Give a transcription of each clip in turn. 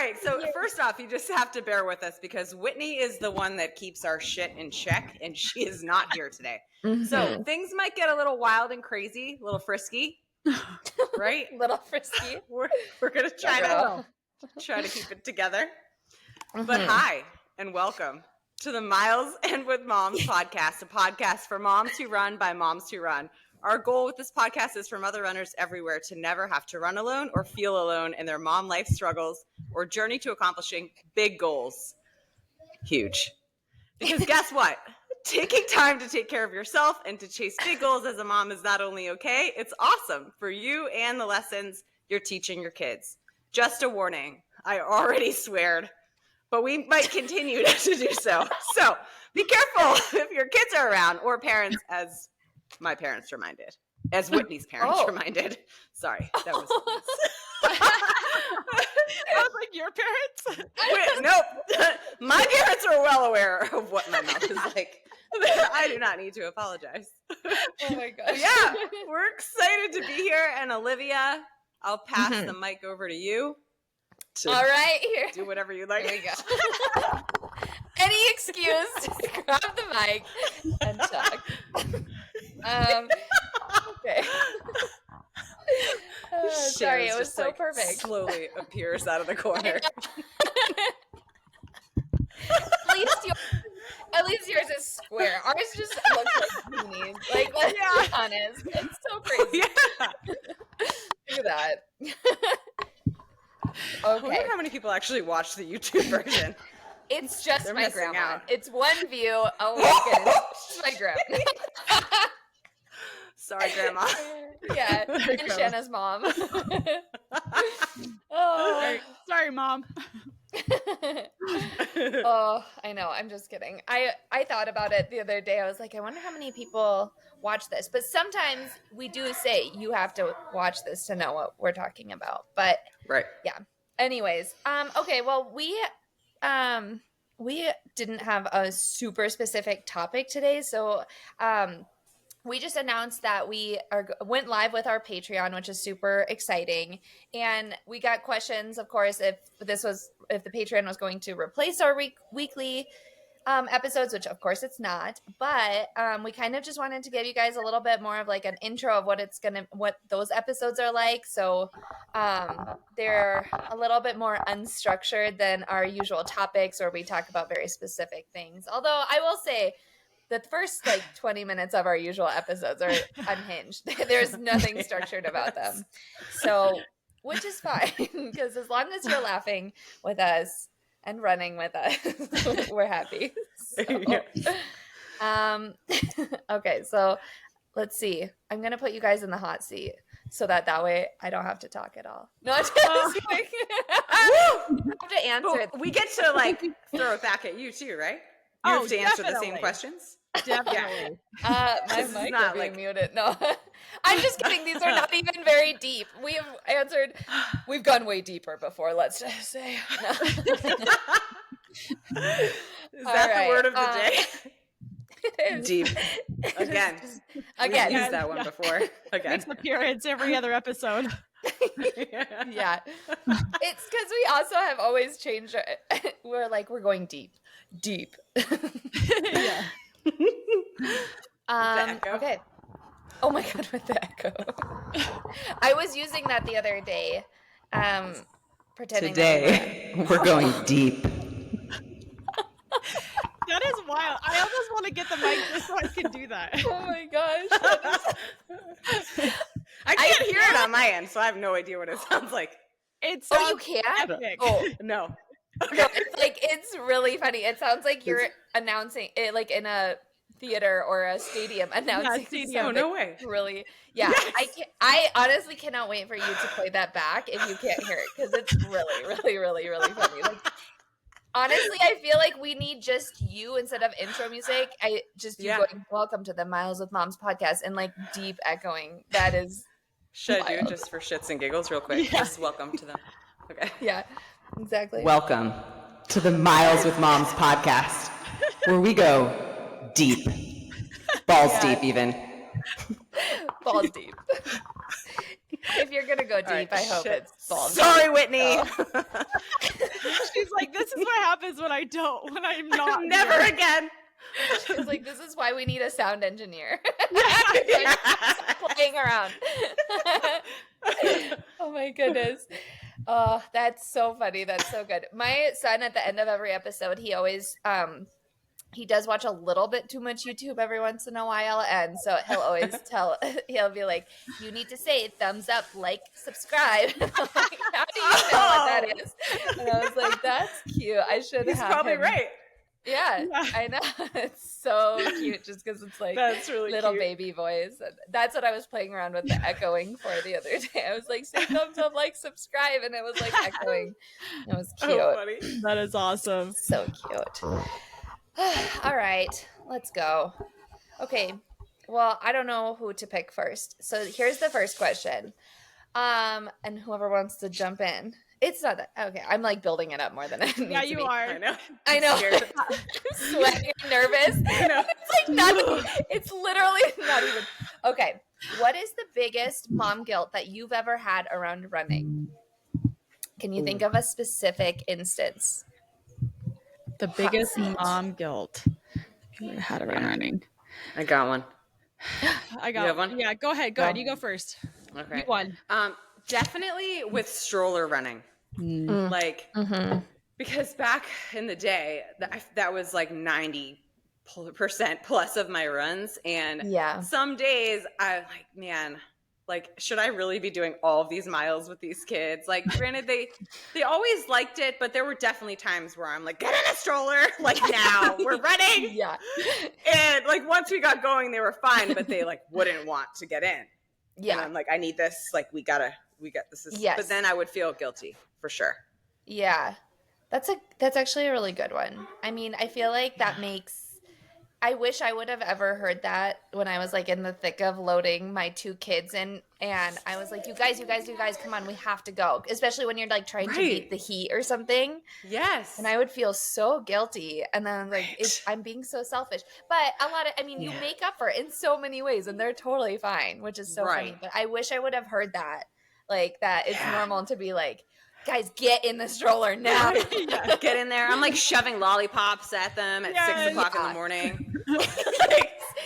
right. So first off, you just have to bear with us because Whitney is the one that keeps our shit in check, and she is not here today. Mm-hmm. So things might get a little wild and crazy, a little frisky, right? Little frisky. We're gonna try to keep it together. Mm-hmm. But hi and welcome to the Miles and with Moms podcast, a podcast for moms who run by moms who run. Our goal with this podcast is for mother runners everywhere to never have to run alone or feel alone in their mom life struggles or journey to accomplishing big goals. Huge. Because guess what? Taking time to take care of yourself and to chase big goals as a mom is not only okay, it's awesome for you and the lessons you're teaching your kids. Just a warning, I already sweared, but we might continue to do so. So be careful if your kids are around or parents, as my parents reminded, as Whitney's parents reminded. Sorry, that was I was like, your parents? Wait, nope. My parents are well aware of what my mouth is like. I do not need to apologize. Oh my gosh. Yeah, we're excited to be here. And Olivia, I'll pass the mic over to you. All right, here. Do whatever you like. There you go. Any excuse to grab the mic and talk. Okay. Sorry, it was so perfect. Slowly appears out of the corner. At least yours is square. Ours just looks like peonies. Like, let's be honest. It's so crazy. Yeah. Look at that. Okay. I wonder how many people actually watch the YouTube version. It's just my grandma. Out. It's one view. Oh my goodness. It's my grandma. Sorry, Grandma. Yeah, and Shanna's mom. Sorry, Mom. Oh, I know. I'm just kidding. I thought about it the other day. I was like, I wonder how many people watch this. But sometimes we do say you have to watch this to know what we're talking about. But yeah. Anyways, okay. Well, we didn't have a super specific topic today, so we just announced that we went live with our Patreon, which is super exciting. And we got questions, of course, if the Patreon was going to replace our weekly episodes, which of course it's not. But we kind of just wanted to give you guys a little bit more of like an intro of what those episodes are like. So they're a little bit more unstructured than our usual topics, where we talk about very specific things. Although I will say, the first 20 minutes of our usual episodes are unhinged. There's nothing structured about them. So, which is fine, because as long as you're laughing with us and running with us, we're happy. So, okay, so let's see. I'm going to put you guys in the hot seat so that way I don't have to talk at all. No, I'm just kidding. I have to answer it. We get to throw it back at you too, right? You have to answer the same questions? Definitely. My mic will be muted. No, I'm just kidding. These are not even very deep. We've gone way deeper before, let's just say. No. Is that the word of the day? It is. Deep. Again. We've used that one before. Again. Makes an appearance every other episode. Yeah. It's because we also have always changed. We're going deep. Yeah. Okay. Oh my God, with the echo. I was using that the other day. Pretending today we're going deep. That is wild. I almost want to get the mic just so I can do that. Oh my gosh. I can't hear it on my end, so I have no idea what it sounds like. You can't? Epic. Oh no. Okay. No, it's really funny. It sounds like you're announcing it in a theater or a stadium announcing something. Oh, no way. Really? Yeah. Yes. I honestly cannot wait for you to play that back if you can't hear it, because it's really, really, really, really funny. Honestly, I feel like we need just you instead of intro music. Going, welcome to the Miles with Moms podcast, and deep echoing. That is Should I do it just for shits and giggles real quick? Yeah. Just welcome to them. Okay. Yeah, exactly. Welcome to the Miles with Moms podcast, where we go deep. Balls deep, even. Balls deep. If you're going to go deep, I hope it's balls Sorry, deep. Whitney. like, this is what happens when I'm not. Never again. She was like, this is why we need a sound engineer. Yeah. Playing around. Oh my goodness. Oh, that's so funny. That's so good. My son, at the end of every episode, he always he does watch a little bit too much YouTube every once in a while, and so he'll always he'll be like, you need to say thumbs up, like, subscribe. I'm like, how do you know what that is? And I was like, that's cute. I should have. He's probably him. right. Yeah, I know. It's so cute just because it's like That's really little cute. baby voice. That's what I was playing around with the echoing for the other day. I was like, say thumbs up, like, subscribe, and it was like echoing. It was cute. Oh, funny. That is awesome. So cute. All right, let's go. Okay, well, I don't know who to pick first. So here's the first question. And whoever wants to jump in. It's not that okay. I'm like building it up more than I need Yeah, to you be. are. I know. I know. Scared. I'm sweating, I'm nervous. I know. It's like not. It's literally not even. Okay. What is the biggest mom guilt that you've ever had around running? Can you think of a specific instance? The biggest mom guilt I had around running. I got one. I got You have one? Yeah, go ahead. Go ahead. You go first. Okay. You won. Definitely with stroller running. Like, because back in the day, that was like 90% plus of my runs. And Yeah. some days I like, man, like, should I really be doing all of these miles with these kids? Like, granted, they always liked it, but there were definitely times where I'm like, get in a stroller, like, now we're running. Yeah. And like, once we got going, they were fine, but they like wouldn't want to get in. Yeah. And I'm like, I need this. Like, we got this. Yes. But then I would feel guilty for sure. Yeah. That's actually a really good one. I mean, I feel like that makes I wish I would have ever heard that when I was like in the thick of loading my 2 kids in, and I was like, you guys, come on, we have to go. Especially when you're like trying to beat the heat or something. Yes. And I would feel so guilty. And then like, I'm being so selfish. But you make up for it in so many ways, and they're totally fine, which is so funny. But I wish I would have heard that. Like, that it's normal to be like, guys, get in the stroller now. Yeah, get in there. I'm like shoving lollipops at them at 6 o'clock in the morning.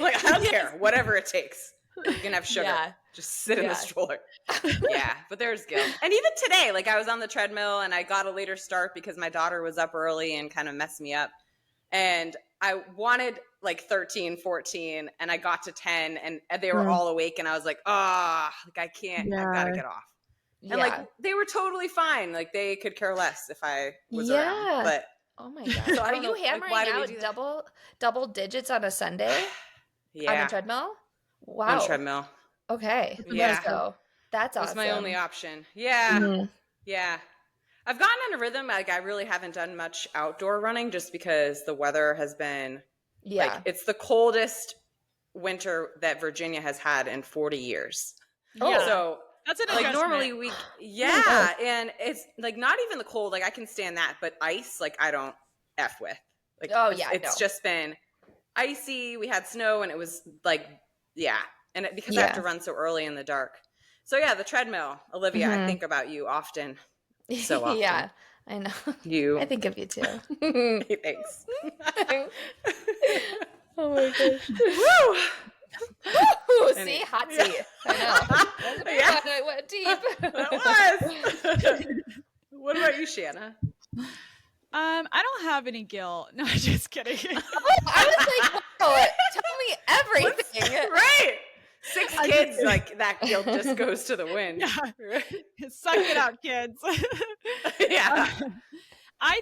like I don't care. Whatever it takes. You can have sugar. Yeah. Just sit in the stroller. Yeah, but there's guilt. And even today, like I was on the treadmill and I got a later start because my daughter was up early and kind of messed me up. And I wanted like 13, 14, and I got to 10 and they were all awake and I was like, like I can't, I've got to get off. And like they were totally fine. Like they could care less if I was around. But oh my god! So are you hammering out double digits on a Sunday? On the treadmill? Wow. On treadmill. Okay. Yeah. So that's awesome. That's my only option. Yeah. Yeah. I've gotten in a rhythm. Like I really haven't done much outdoor running just because the weather has been like it's the coldest winter that Virginia has had in 40 years. Oh. So that's an like adjustment. normally and it's like not even the cold, like I can stand that, but ice, like I don't F with. Like it's just been icy. We had snow and it was like and because I have to run so early in the dark. So yeah, the treadmill, Olivia, I think about you often. So often. Yeah, I know. I think of you too. Thanks. Oh my gosh. Woo! Ooh, see, hot seat. I know. I went deep. That was. What about you, Shanna? I don't have any guilt. No, I'm just kidding. I was like, wow, tell me everything. Right. 6 kids, like that guilt just goes to the wind. Yeah. Suck it out, kids. Yeah. I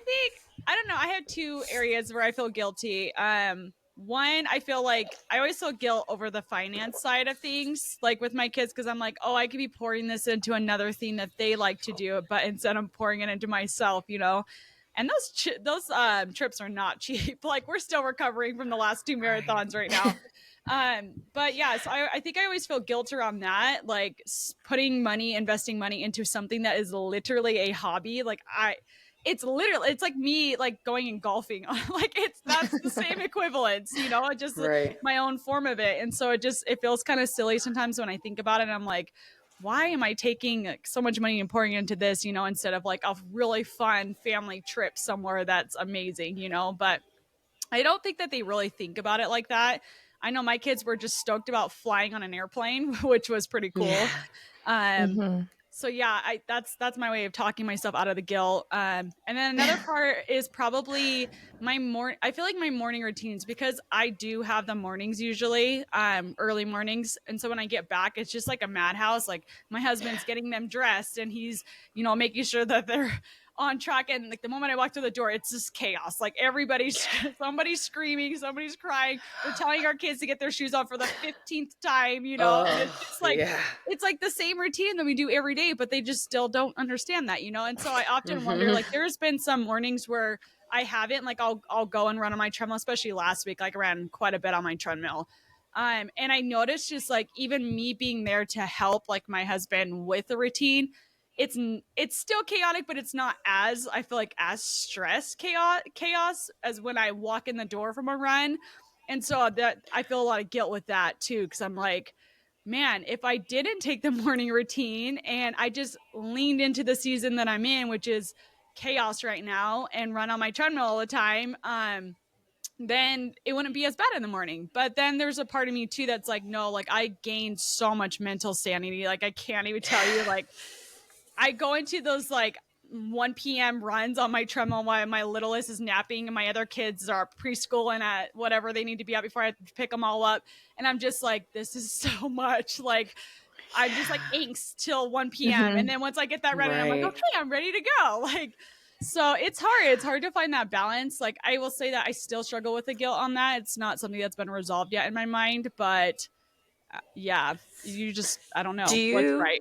don't know. I have 2 areas where I feel guilty. One, I feel like I always feel guilt over the finance side of things, like with my kids, because I'm like, oh, I could be pouring this into another thing that they like to do, but instead I'm pouring it into myself, you know? And those trips are not cheap. Like we're still recovering from the last 2 marathons right now. But yeah, so I think I always feel guilt around that, like investing money into something that is literally a hobby. Like it's like me like going and golfing. Like that's the same equivalence, you know, just my own form of it. And so it feels kind of silly sometimes when I think about it. And I'm like, why am I taking like, so much money and pouring into this, you know, instead of like a really fun family trip somewhere that's amazing, you know? But I don't think that they really think about it like that. I know my kids were just stoked about flying on an airplane, which was pretty cool. So yeah, that's my way of talking myself out of the guilt. And then another part is probably I feel like my morning routines, because I do have the mornings usually, early mornings. And so when I get back, it's just like a madhouse. Like my husband's getting them dressed and he's, you know, making sure that they're on track. And like the moment I walk through the door, it's just chaos. Like somebody's screaming, somebody's crying. We're telling our kids to get their shoes on for the 15th time, you know, and it's just like, it's like the same routine that we do every day, but they just still don't understand that, you know? And so I often wonder, like there's been some mornings where I haven't, like I'll go and run on my treadmill, especially last week, like I ran quite a bit on my treadmill. And I noticed just like even me being there to help like my husband with the routine, it's still chaotic, but it's not as, I feel like, as stress chaos as when I walk in the door from a run. And so that I feel a lot of guilt with that too, because I'm like, man, if I didn't take the morning routine and I just leaned into the season that I'm in, which is chaos right now, and run on my treadmill all the time, then it wouldn't be as bad in the morning. But then there's a part of me too that's like, no, like I gained so much mental sanity. Like I can't even tell you, like I go into those like 1 p.m. runs on my treadmill while my littlest is napping and my other kids are preschool and at whatever they need to be at before I pick them all up. And I'm just like, this is so much. Like, I'm just like angst till 1 p.m. And then once I get that ready, I'm like, okay, I'm ready to go. Like, so it's hard. It's hard to find that balance. Like, I will say that I still struggle with the guilt on that. It's not something that's been resolved yet in my mind, but yeah, you just, I don't know what's right.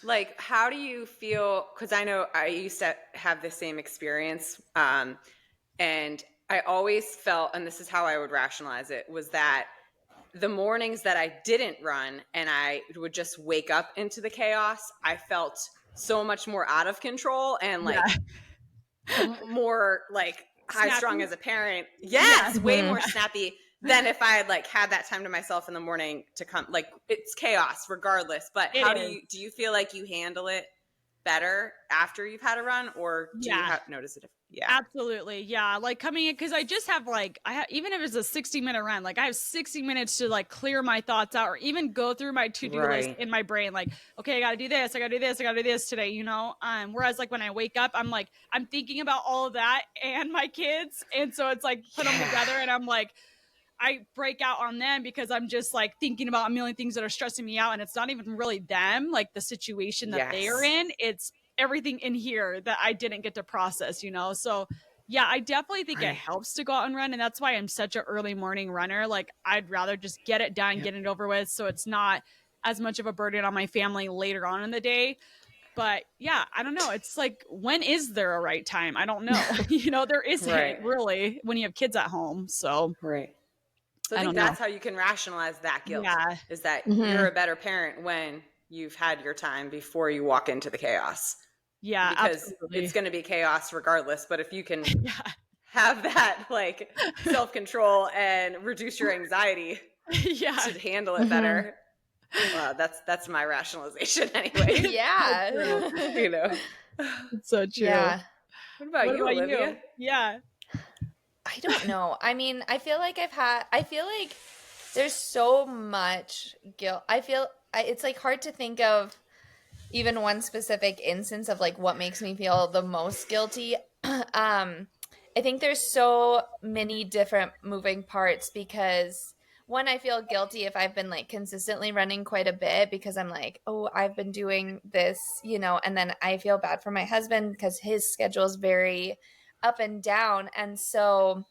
Like, how do you feel? Because I know I used to have the same experience. And I always felt, and this is how I would rationalize it, was that the mornings that I didn't run and I would just wake up into the chaos, I felt so much more out of control and like more like high strung as a parent. Yes, way more snappy than if I had like had that time to myself in the morning to come. Like it's chaos regardless. But do you feel like you handle it better after you've had a run, or do you notice it? Yeah, absolutely. Yeah. Like coming in, because I just have like, even if it's a 60-minute run, like I have 60 minutes to like clear my thoughts out or even go through my to-do list in my brain. Like, okay, I got to do this. I got to do this. I got to do this today, you know? Whereas like when I wake up, I'm like, I'm thinking about all of that and my kids. And so it's like put them together and I'm like, I break out on them because I'm just like thinking about a million things that are stressing me out. And it's not even really them, like the situation that they are in. It's everything in here that I didn't get to process, you know? So yeah, I definitely think it helps to go out and run. And that's why I'm such an early morning runner. Like I'd rather just get it done, get it over with. So it's not as much of a burden on my family later on in the day. But yeah, I don't know. It's like, when is there a right time? I don't know. You know, there isn't really when you have kids at home. So So I think that's how you can rationalize that guilt, is that you're a better parent when you've had your time before you walk into the chaos. Yeah, because it's going to be chaos regardless. But if you can have that like self-control and reduce your anxiety to handle it better, that's my rationalization anyway. You know, it's so true. Yeah. What about you, Olivia? Yeah. I don't know. I mean, I feel like there's so much guilt. It's like hard to think of even one specific instance of like what makes me feel the most guilty. I think there's so many different moving parts because one, I feel guilty if I've been like consistently running quite a bit because I'm like, oh, I've been doing this, you know, and then I feel bad for my husband because his schedule is very up and down. And so,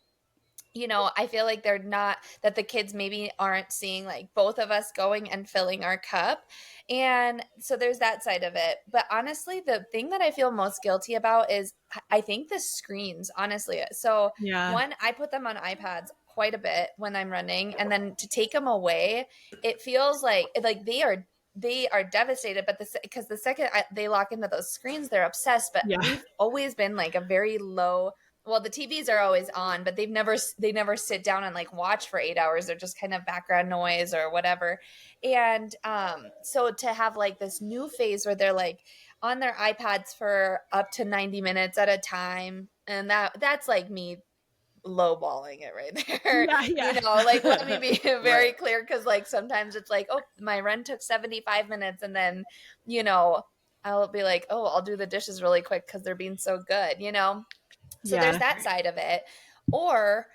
you know, I feel like that the kids maybe aren't seeing like both of us going and filling our cup. And so there's that side of it. But honestly, the thing that I feel most guilty about is I think the screens, honestly. So one, I put them on iPads quite a bit when I'm running. And then to take them away, it feels like they are devastated, but because the second they lock into those screens, they're obsessed. But we've always been like a very low well, the TVs are always on, but they never sit down and like watch for 8 hours. They're just kind of background noise or whatever. And so to have like this new phase where they're like on their iPads for up to 90 minutes at a time, and that's like me lowballing it right there. Yeah. You know, like, let me be very clear, because like sometimes it's like, oh, my run took 75 minutes, and then, you know, I'll be like, oh, I'll do the dishes really quick because they're being so good, you know? So there's that side of it. Or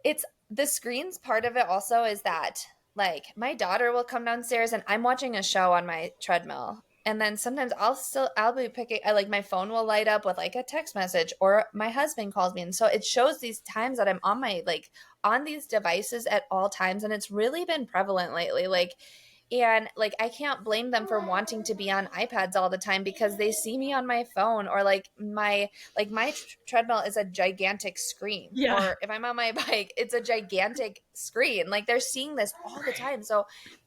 it's the screens part of it also is that like my daughter will come downstairs and I'm watching a show on my treadmill. And then sometimes I'll be picking, like my phone will light up with like a text message, or my husband calls me. And so it shows these times that I'm on my, like on these devices at all times. And it's really been prevalent lately. And like, I can't blame them for wanting to be on iPads all the time, because they see me on my phone, or like my treadmill is a gigantic screen. Yeah. Or if I'm on my bike, it's a gigantic screen. Like they're seeing this all the time. So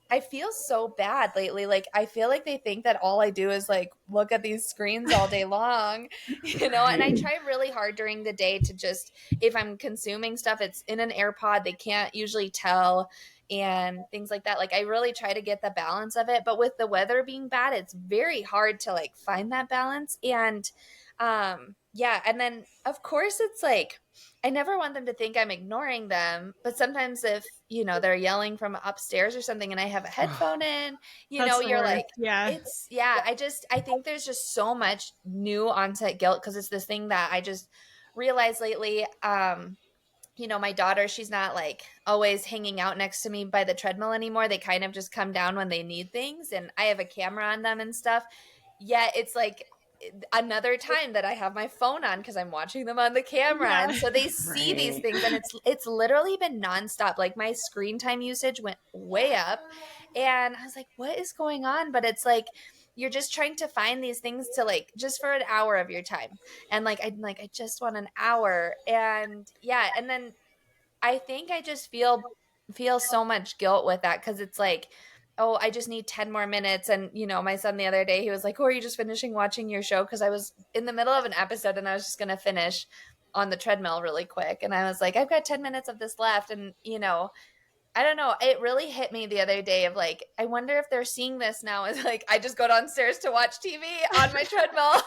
I feel so bad lately. Like I feel like they think that all I do is like look at these screens all day long, you know, and I try really hard during the day to just, if I'm consuming stuff, it's in an AirPod. They can't usually tell, and things like that. Like I really try to get the balance of it, but with the weather being bad, it's very hard to like find that balance. And yeah, and then of course it's like I never want them to think I'm ignoring them, but sometimes if, you know, they're yelling from upstairs or something and I have a headphone in, you know, you're like, I think there's just so much new onset guilt, because it's this thing that I just realized lately. You know, my daughter, she's not like always hanging out next to me by the treadmill anymore. They kind of just come down when they need things, and I have a camera on them and stuff. Yet it's like another time that I have my phone on because I'm watching them on the camera. And so they see these things, and it's literally been nonstop. Like my screen time usage went way up, and I was like, what is going on? But it's like, you're just trying to find these things to like, just for an hour of your time. And I just want an hour. And yeah. And then I think I just feel so much guilt with that, because it's like, oh, I just need 10 more minutes. And, you know, my son the other day, he was like, oh, are you just finishing watching your show? Because I was in the middle of an episode and I was just going to finish on the treadmill really quick. And I was like, I've got 10 minutes of this left. And, you know, I don't know. It really hit me the other day of like, I wonder if they're seeing this now as like, I just go downstairs to watch TV on my treadmill.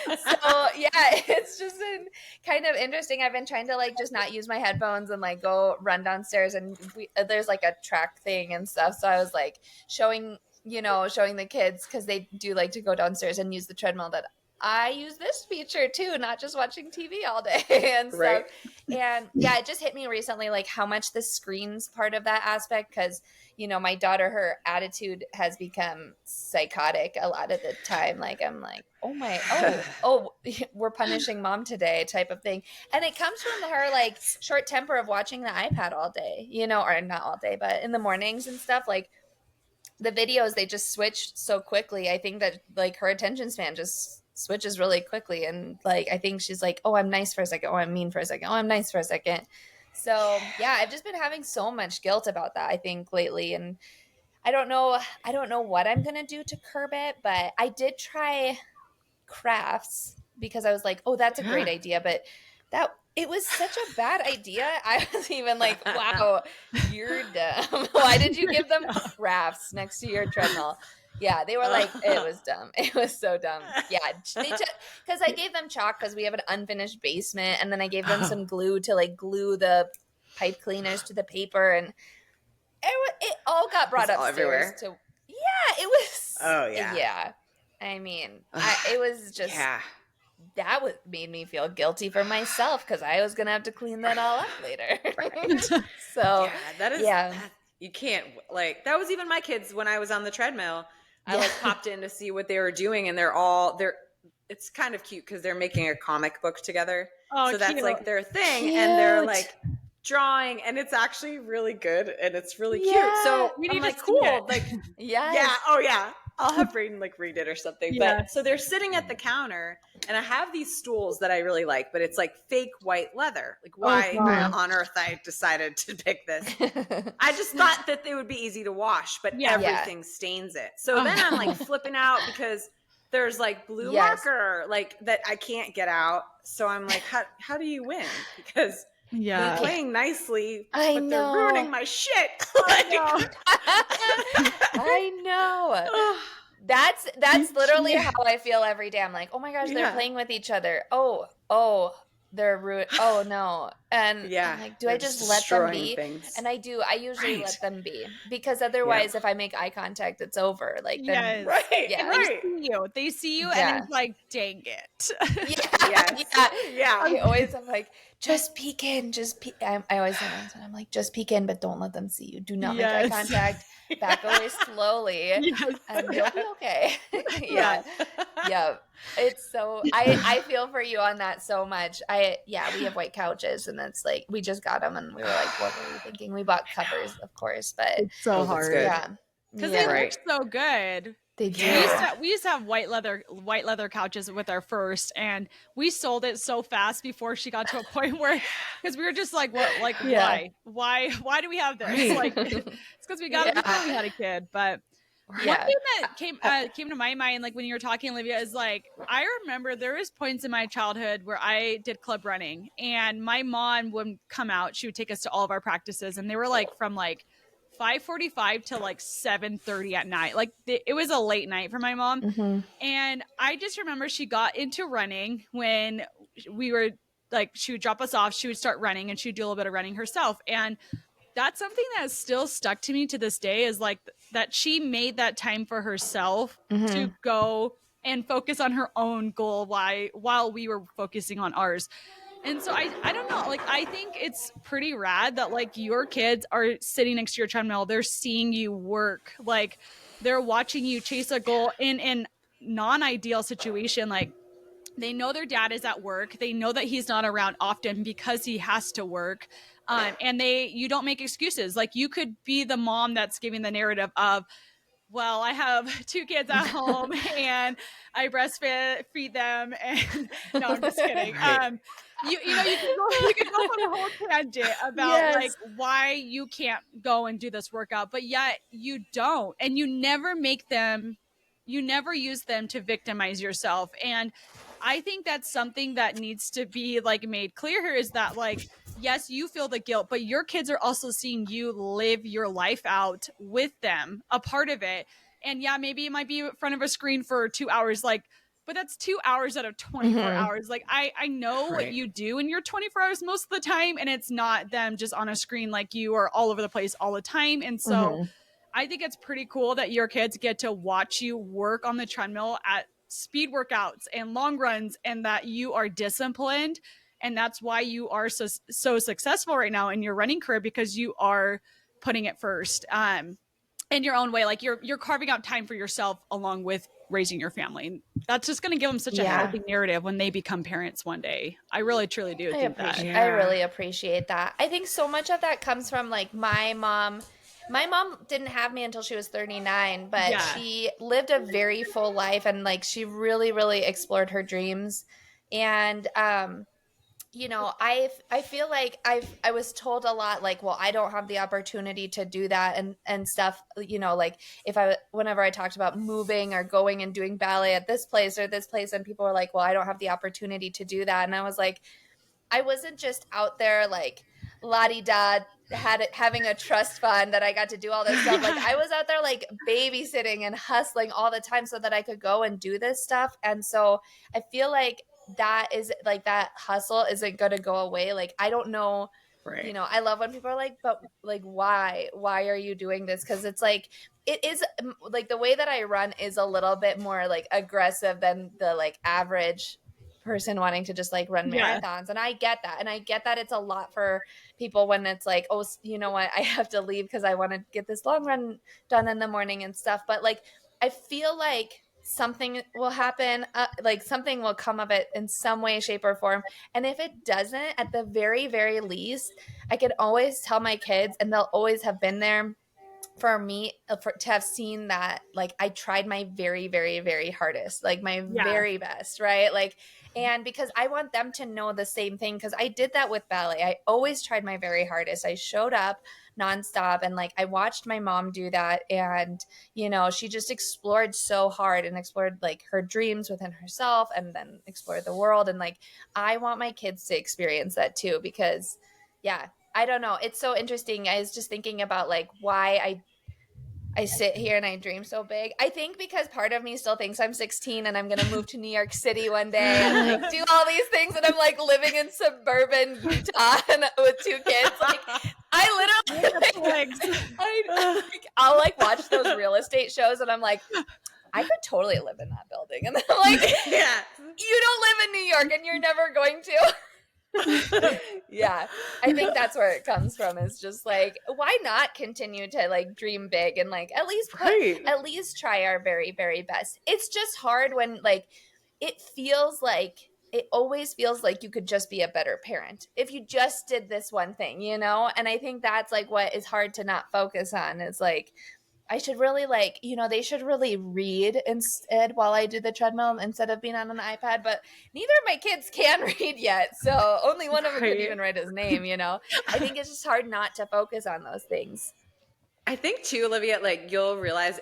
So yeah, it's just been kind of interesting. I've been trying to like just not use my headphones and like go run downstairs, and there's like a track thing and stuff. So I was like showing the kids, because they do like to go downstairs and use the treadmill, that I use this feature too, not just watching TV all day and stuff. Right. And yeah, it just hit me recently, like how much the screen's part of that aspect. Cause you know, my daughter, her attitude has become psychotic a lot of the time. Like, I'm like, oh, we're punishing mom today type of thing. And it comes from her like short temper of watching the iPad all day, you know, or not all day, but in the mornings and stuff. Like the videos, they just switch so quickly. I think that like her attention span just switches really quickly, and like I think she's like, oh, I'm nice for a second, oh, I'm mean for a second, oh, I'm nice for a second. So yeah, I've just been having so much guilt about that, I think, lately. And I don't know what I'm gonna do to curb it, but I did try crafts, because I was like, oh, that's a great idea, but it was such a bad idea. I was even like, wow, you're dumb. Why did you give them crafts next to your treadmill? Yeah, they were like, it was dumb. It was so dumb. Yeah, because I gave them chalk because we have an unfinished basement, and then I gave them some glue to like glue the pipe cleaners to the paper, and it all got brought upstairs. Yeah, it was. Oh yeah. Yeah, I mean, it was just. Yeah. That made me feel guilty for myself, because I was gonna have to clean that all up later. Right. So yeah, that is. Yeah. You can't like that was even my kids when I was on the treadmill. I like popped in to see what they were doing, and they're it's kind of cute because they're making a comic book together. Oh, so that's cute. Like their thing. Cute. And they're like drawing, and it's actually really good, and it's really cute. So we need like cool. Like yeah. Oh yeah. I'll have Brayden like read it or something. Yeah. But so they're sitting at the counter, and I have these stools that I really like, but it's like fake white leather. Like why on earth I decided to pick this? I just thought that they would be easy to wash, but everything stains it. So then I'm like flipping out because there's like blue Yes. marker, like that I can't get out. So I'm like, how do you win? Because they're playing nicely, I but know. they're ruining my shit. I know. That's literally how I feel every day. I'm like, oh my gosh, they're playing with each other. Oh, they're rude. Oh no. And I'm like, do I just let them be? Things. And I do. I usually let them be, because otherwise if I make eye contact, it's over. Like then They see you and it's like, dang it. I always am like, just peek in, I always say that. I'm like, just peek in, but don't let them see you. Do not make eye contact. Back away slowly, and you'll be okay. It's so I feel for you on that so much. We have white couches, and that's like, we just got them, and we were like, what were we thinking? We bought covers, of course, but it's so hard. Because they look so good. They do. We used to have white leather couches with our first, and we sold it so fast before she got to a point where, because we were just like, what, like, why do we have this? Like, it's because we got it before we had a kid. But one thing that came to my mind, like when you were talking, Olivia, is like, I remember there was points in my childhood where I did club running, and my mom would come out. She would take us to all of our practices, and they were like from like 5:45 to like 7:30 at night. Like it was a late night for my mom. Mm-hmm. And I just remember she got into running when we were like, she would drop us off, she would start running, and she'd do a little bit of running herself. And that's something that has still stuck to me to this day, is like that she made that time for herself to go and focus on her own goal while we were focusing on ours. And so I don't know, like, I think it's pretty rad that like your kids are sitting next to your treadmill. They're seeing you work, like they're watching you chase a goal in non-ideal situation. Like they know their dad is at work. They know that he's not around often because he has to work. And you don't make excuses. Like you could be the mom that's giving the narrative of, well, I have 2 kids at home and I breastfeed them. And no, I'm just kidding. You can go on a whole tangent about like why you can't go and do this workout, but yet you don't, and you never use them to victimize yourself. And I think that's something that needs to be like made clear here, is that like, yes, you feel the guilt, but your kids are also seeing you live your life out with them, a part of it. And maybe it might be in front of a screen for 2 hours, like, but that's 2 hours out of 24 hours. Like I know what you do in your 24 hours most of the time, and it's not them just on a screen like you are all over the place all the time. And so I think it's pretty cool that your kids get to watch you work on the treadmill at speed workouts and long runs, and that you are disciplined. And that's why you are so successful right now in your running career, because you are putting it first in your own way. Like you're carving out time for yourself along with raising your family. That's just going to give them such a healthy narrative when they become parents one day. I really, truly do think that. I really appreciate that. I think so much of that comes from like my mom. My mom didn't have me until she was 39, but she lived a very full life, and like she really, really explored her dreams. And you know, I feel like I was told a lot, like, well, I don't have the opportunity to do that and stuff, you know, like whenever I talked about moving or going and doing ballet at this place or this place, and people were like, well, I don't have the opportunity to do that. And I was like, I wasn't just out there like la-di-da having a trust fund that I got to do all this stuff. Like I was out there like babysitting and hustling all the time so that I could go and do this stuff. And so I feel like that is like, that hustle isn't going to go away. Like, I don't know, you know, I love when people are like, but like, why are you doing this? Cause it's like, it is like the way that I run is a little bit more like aggressive than the like average person wanting to just like run marathons. And I get that. And I get that it's a lot for people when it's like, oh, you know what, I have to leave because I want to get this long run done in the morning and stuff. But like, I feel like something will happen, like something will come of it in some way, shape, or form. And if it doesn't, at the very, very least, I can always tell my kids, and they'll always have been there, for me, to have seen that, like, I tried my very, very, very hardest, like my very best, right? Like, and because I want them to know the same thing, because I did that with ballet. I always tried my very hardest. I showed up nonstop, and like I watched my mom do that, and you know, she just explored so hard and explored like her dreams within herself, and then explored the world. And like, I want my kids to experience that too, because I don't know. It's so interesting. I was just thinking about like why I sit here and I dream so big. I think because part of me still thinks I'm 16 and I'm going to move to New York City one day and like do all these things, and I'm like living in suburban Utah and, with 2 kids. Like I literally I'll like watch those real estate shows and I'm like, I could totally live in that building. And then I'm like, Yeah. You don't live in New York and you're never going to. I think that's where it comes from, is just like, why not continue to like dream big and like at least try our very, very best. It's just hard when like it always feels like you could just be a better parent if you just did this one thing, you know? And I think that's like what is hard to not focus on, is like, I should really like, you know, they should really read instead while I do the treadmill instead of being on an iPad. But neither of my kids can read yet. So only one of them could even write his name, you know. I think it's just hard not to focus on those things. I think too, Olivia, like you'll realize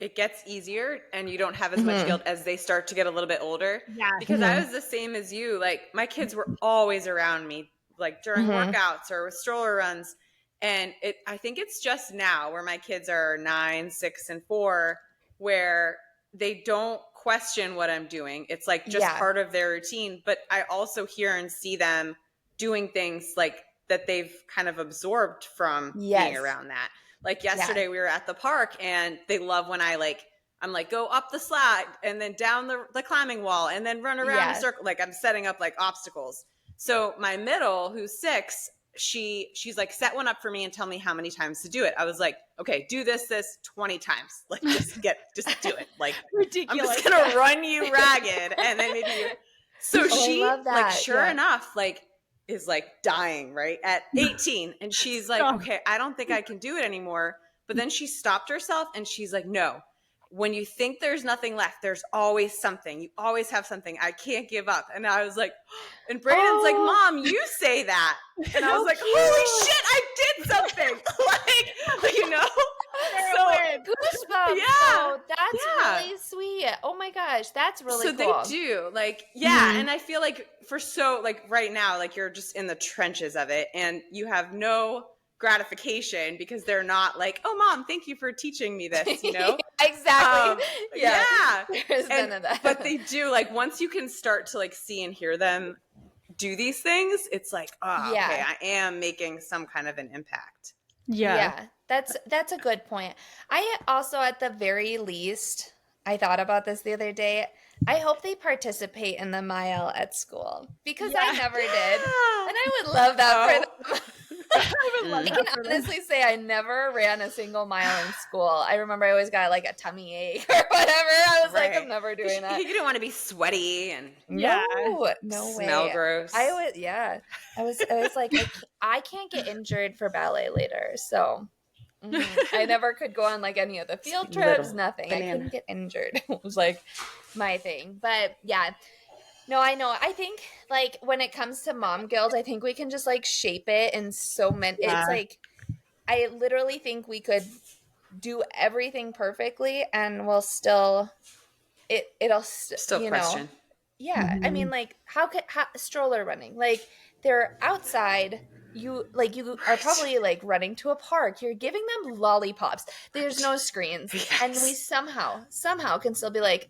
it gets easier and you don't have as much guilt as they start to get a little bit older. Yeah. Because I was the same as you. Like my kids were always around me, like during workouts or with stroller runs. And I think it's just now where my kids are 9, 6, and 4, where they don't question what I'm doing. It's like just part of their routine. But I also hear and see them doing things like that they've kind of absorbed from being around that. Like yesterday we were at the park and they love when I'm like, go up the slide and then down the climbing wall and then run around the circle. Like I'm setting up like obstacles. So my middle, who's 6, she's like, set one up for me and tell me how many times to do it. I was like, okay, do this 20 times. Like just do it. Like ridiculous. I'm just gonna run you ragged, and then maybe so she like sure enough like is like dying right at 18, and she's like, okay, I don't think I can do it anymore. But then she stopped herself and she's like, no, when you think there's nothing left, there's always something. You always have something. I can't give up. And I was like, and Braden's like, Mom, you say that. And I was like, holy shit, I did something. like, you know? Goosebumps. Yeah. That's really sweet. Oh my gosh. That's really cool. So they do. Like, and I feel like right now, like you're just in the trenches of it and you have no gratification because they're not like, oh Mom, thank you for teaching me this, you know? Exactly. There's none of that. But they do, like once you can start to like see and hear them do these things, it's like, okay, I am making some kind of an impact. That's a good point. I also, at the very least, I thought about this the other day, I hope they participate in the mile at school, because I never did, and I would love that for them. I can honestly say I never ran a single mile in school. I remember I always got like a tummy ache or whatever. I was like, I'm never doing that. You don't want to be sweaty and no way. Smell gross. I was like, I can't get injured for ballet later, so I never could go on like any of the field trips. Nothing. I couldn't get injured. It was like my thing, but no, I know. I think like when it comes to mom guilt, I think we can just like shape it in so many. It's like, I literally think we could do everything perfectly and we'll still, it'll still question. I mean, like how stroller running, like they're outside. You are probably like running to a park. You're giving them lollipops. There's no screens. And we somehow can still be like,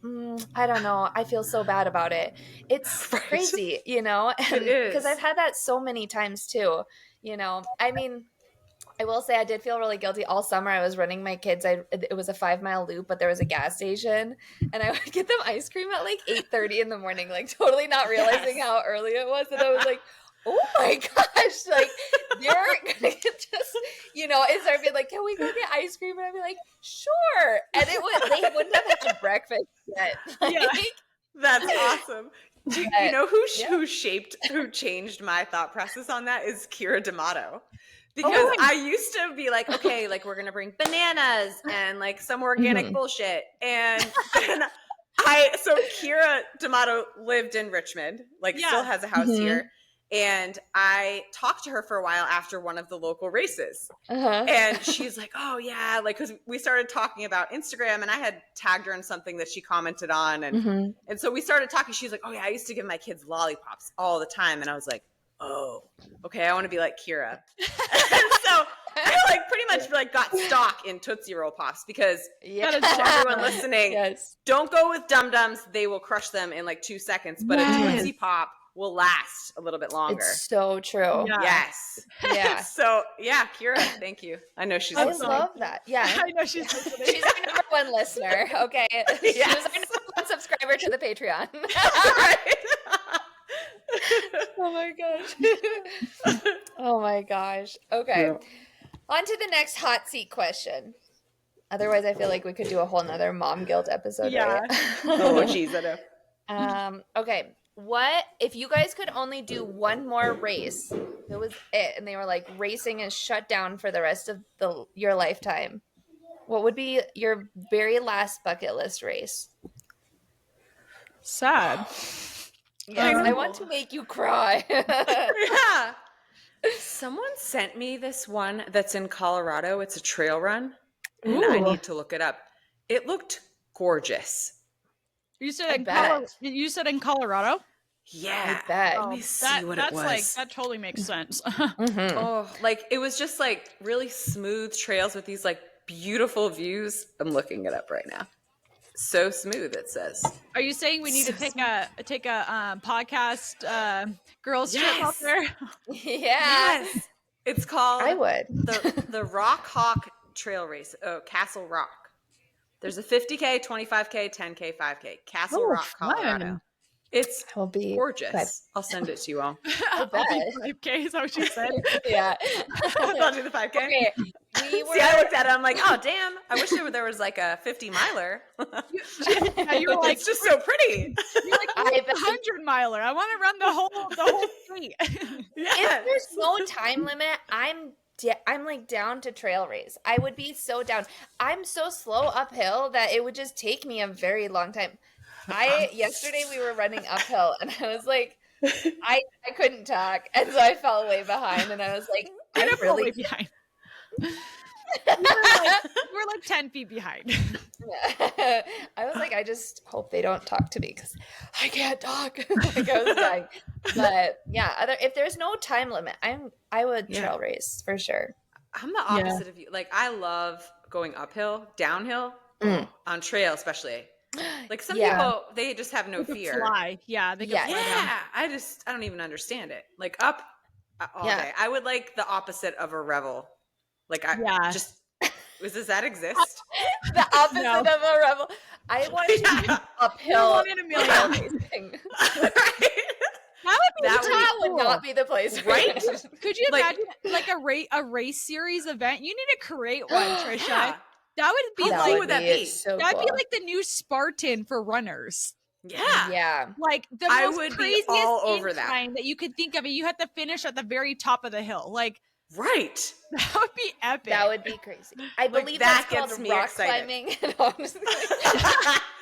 I don't know. I feel so bad about it. It's crazy, you know? And because I've had that so many times too, you know? I mean, I will say I did feel really guilty all summer. I was running my kids. It was a 5-mile loop, but there was a gas station, and I would get them ice cream at like 8:30 in the morning, like totally not realizing how early it was. And I was like, oh my gosh, like you're gonna just, you know, and start being like, can we go get ice cream? And I'd be like, sure. And they wouldn't have had breakfast yet. That's awesome. You know who changed my thought process on that is Kira D'Amato. Because I used to be like, okay, like we're going to bring bananas and like some organic bullshit. And then so Kira D'Amato lived in Richmond, like still has a house here. And I talked to her for a while after one of the local races. And she's like, oh yeah, like, cause we started talking about Instagram and I had tagged her in something that she commented on. And so we started talking. She's like, oh yeah, I used to give my kids lollipops all the time. And I was like, oh, okay, I want to be like Kira. And so I like pretty much like got stock in Tootsie Roll Pops because for everyone listening, don't go with Dum Dums. They will crush them in like 2 seconds, but a Tootsie Pop will last a little bit longer. It's so true. Yes. Yeah. So yeah, Kira, thank you. I know she's listening. I love that. Yeah. I know she's listening. She's our number one listener. Okay. She's our number one subscriber to the Patreon. Right. Oh my gosh. Oh my gosh. Okay. Yeah. On to the next hot seat question. Otherwise, I feel like we could do a whole nother mom guilt episode. Yeah. Right? Oh, geez, I know. Okay. What if you guys could only do one more race? That was it, and they were like, racing is shut down for the rest of your lifetime. What would be your very last bucket list race? Sad. Yes, I want to make you cry. Yeah. Someone sent me this one that's in Colorado. It's a trail run, and I need to look it up. It looked gorgeous. You said in Colorado? Yeah. I bet. Let me see what it was. Like, that totally makes sense. Oh, like it was just like really smooth trails with these like beautiful views. I'm looking it up right now. So smooth, it says. Are you saying we need to take a podcast girls trip out there? Yeah. Yes. It's called I would. the Rock Hawk Trail Race. Oh, Castle Rock. There's a 50K, 25K, 10K, 5K. Castle Rock, Colorado. It's gorgeous. I'll send it to you all. I bet. 5K, is that what you said? Yeah. I'll do the 5K. Okay. See, I looked at it. I'm like, oh, damn. I wish there was like a 50 miler. Yeah, you were like, it's just so pretty. You're like, I 100 miler. I want to run the whole street. If there's no time limit, I'm like down to trail race. I would be so down. I'm so slow uphill that it would just take me a very long time. Yesterday we were running uphill and I was like, I couldn't talk, and so I fell way behind, and I was like, I'm really behind. We're like 10 feet behind. I was like, I just hope they don't talk to me because I can't talk. Like I was dying. But yeah, if there's no time limit, I would trail race for sure. I'm the opposite of you. Like I love going uphill, downhill, on trail especially. Like some people, they just have no fear. Fly. Yeah, they can fly down. I don't even understand it. Like up all day. I would like the opposite of a revel. Like does that exist? The opposite of a revel. I want to be uphill. One in a million. Right? That would not be the place, right? Could you imagine like a race series event? You need to create one, Tricia. Yeah. That would be How cool would that be? That'd be like the new Spartan for runners. Yeah. Yeah. Like the I most would craziest be all over incline that you could think of. You had to finish at the very top of the hill. Like right. That would be epic. That would be crazy. I believe that that's called rock climbing.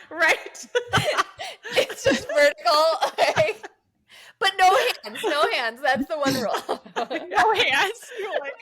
Right. It's just vertical. Like, but no hands. No hands. That's the one rule. No hands. You're like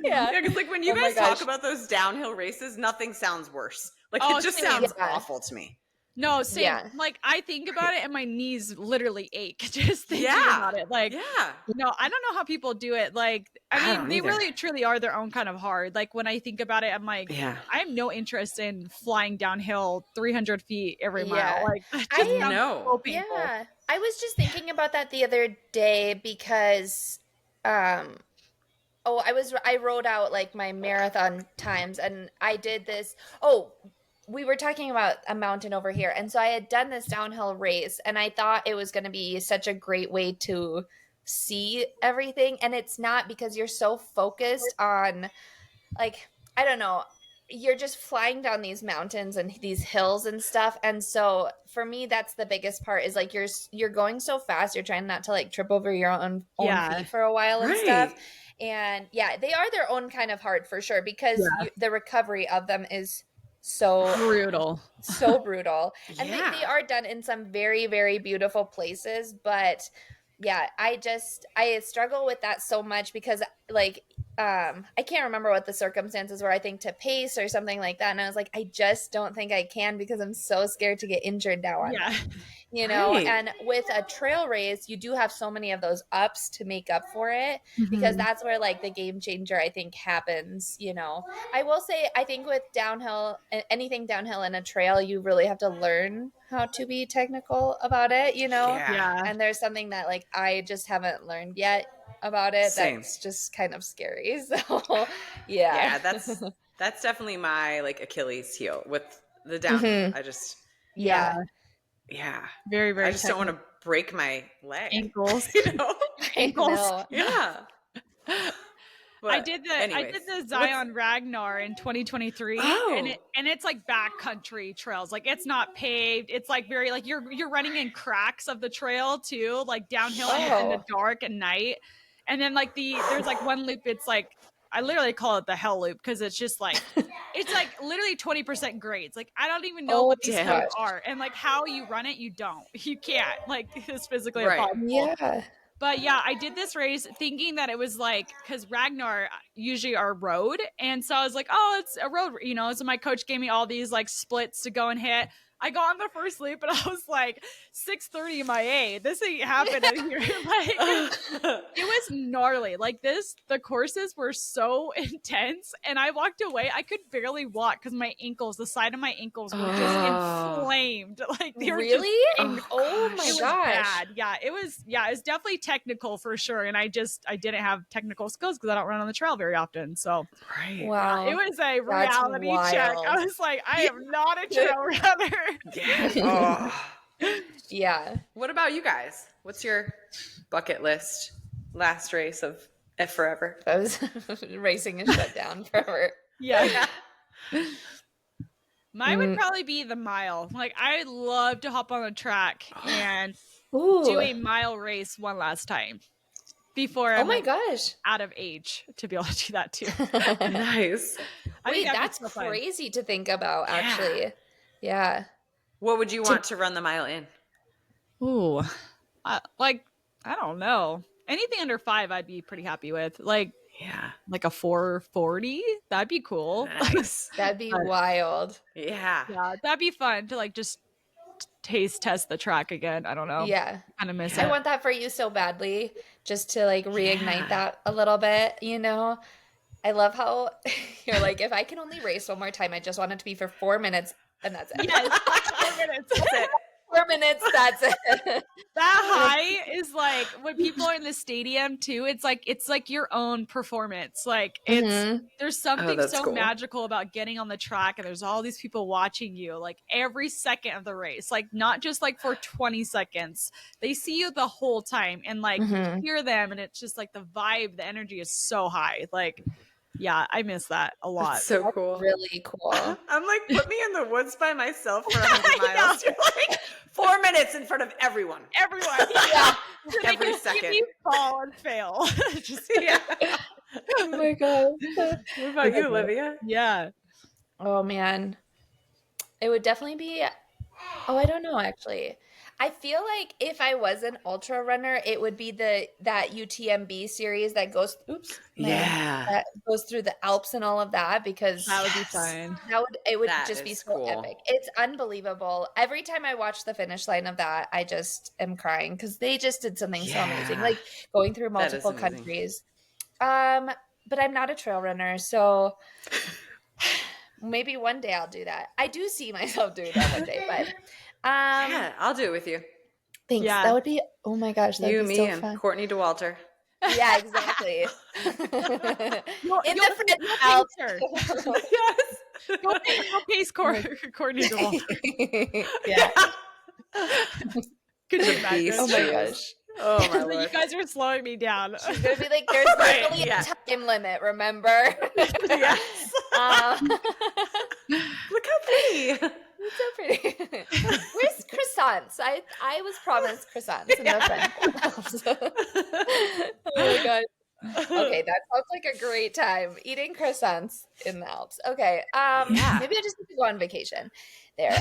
yeah, because like when you guys talk about those downhill races, nothing sounds worse. Like it just sounds awful to me. No, same. Yeah. Like I think about it and my knees literally ache just thinking about it. Like, no, I don't know how people do it. Like, I mean, they really truly are their own kind of hard. Like when I think about it, I'm like, I have no interest in flying downhill 300 feet every mile. Like, I know. So painful. Yeah, I was just thinking about that the other day because, I wrote out like my marathon times and I did this. We were talking about a mountain over here. And so I had done this downhill race and I thought it was going to be such a great way to see everything. And it's not, because you're so focused on like, I don't know, you're just flying down these mountains and these hills and stuff. And so for me, that's the biggest part is like, you're going so fast. You're trying not to like trip over your own feet for a while and stuff. And yeah, they are their own kind of hard for sure, because the recovery of them is so brutal. And they are done in some very, very beautiful places, but yeah, I struggle with that so much because like I can't remember what the circumstances were, I think to pace or something like that, and I was like, I just don't think I can because I'm so scared to get injured now on them, you know. And with a trail race, you do have so many of those ups to make up for it, because that's where like the game changer I think happens, you know. I will say, I think with downhill, anything downhill in a trail, you really have to learn how to be technical about it, you know. And there's something that like I just haven't learned yet about it. That's just kind of scary. So yeah, that's definitely my like Achilles heel with the downhill. I just very, very I just don't want to break my leg, ankles, you know. Ankles. But I did the Zion Ragnar in 2023, and it's like backcountry trails. Like it's not paved. It's like very like you're running in cracks of the trail too, like downhill in the dark at night. And then like there's like one loop. It's like I literally call it the hell loop because it's just like it's like literally 20% grades. Like I don't even know what these things are, and like how you run it, you can't. Like it's physically impossible. Yeah. But yeah, I did this race thinking that it was like, because Ragnar usually are road. And so I was like, oh, it's a road, you know. So my coach gave me all these like splits to go and hit. I got on the first loop and I was like 6:30 in my A. This ain't happening here. Like it was gnarly. Like the courses were so intense, and I walked away. I could barely walk because the side of my ankles were just inflamed. Like they were really? Oh my gosh. Bad. Yeah, it was definitely technical for sure. And I didn't have technical skills because I don't run on the trail very often. So wow. It was a reality check. I was like, I am not a trail runner. Yeah. What about you guys? What's your bucket list last race of forever? I was racing and shut down forever. Yeah. Mine would probably be the mile. Like I'd love to hop on a track and do a mile race one last time before I'm out of age to be able to do that too. Nice. Wait, that's crazy to think about actually. Yeah. What would you want to run the mile in? Ooh, like, I don't know. Anything under 5, I'd be pretty happy with. Like, like a 4:40. That'd be cool. Nice. That'd be wild. Yeah. Yeah, that'd be fun to like just test the track again. I don't know. Yeah. Kind of miss it. I want that for you so badly, just to like reignite that a little bit, you know? I love how you're like, if I can only race one more time, I just want it to be for 4 minutes. And that's it. Yes, 4 minutes. That's it. 4 minutes. That's it. That high is like when people are in the stadium too. It's like your own performance. Like there's something so magical about getting on the track, and there's all these people watching you like every second of the race. Like not just like for 20 seconds. They see you the whole time, and like you hear them, and it's just like the vibe, the energy is so high. Like. Yeah, I miss that a lot. That's so cool. Really cool. I'm like, put me in the woods by myself for 100 miles. You're like 4 minutes in front of everyone. Everyone. Yeah. Every second. You fall and fail. Just, Oh my God. What about you, Olivia? Yeah. Oh man. It would definitely be, I don't know actually. I feel like if I was an ultra runner, it would be that UTMB series that goes that goes through the Alps and all of that, because that would be fun. It would just be so epic. It's unbelievable. Every time I watch the finish line of that, I just am crying because they just did something so amazing, like going through multiple countries. But I'm not a trail runner, so maybe one day I'll do that. I do see myself doing that one day, but. I'll do it with you. Thanks. Yeah. That would be, oh my gosh, that would be so and fun. Courtney DeWalter. Yeah, exactly. In the Alps. Yes. Go pace Courtney DeWalter. Yeah. Could you imagine? Oh my gosh. Oh my Lord. You guys are slowing me down. She's gonna be like, there's definitely a time limit, remember? Yes. Look how pretty. It's so pretty. Where's croissants? I was promised croissants in the front. Oh my God. Okay, that sounds like a great time. Eating croissants in the Alps. Okay. Maybe I just need to go on vacation there.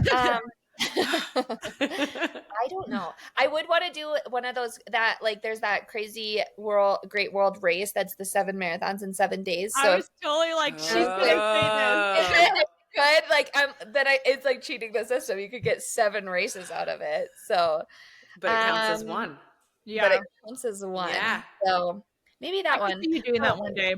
I don't know. I would want to do one of those that like there's that crazy great world race that's the 7 marathons in 7 days. So I was totally like, she's gonna say this. Good. Like it's like cheating the system. You could get 7 races out of it. So but it counts as one. Yeah. But it counts as one. Yeah. So maybe that I one. See you doing that one day.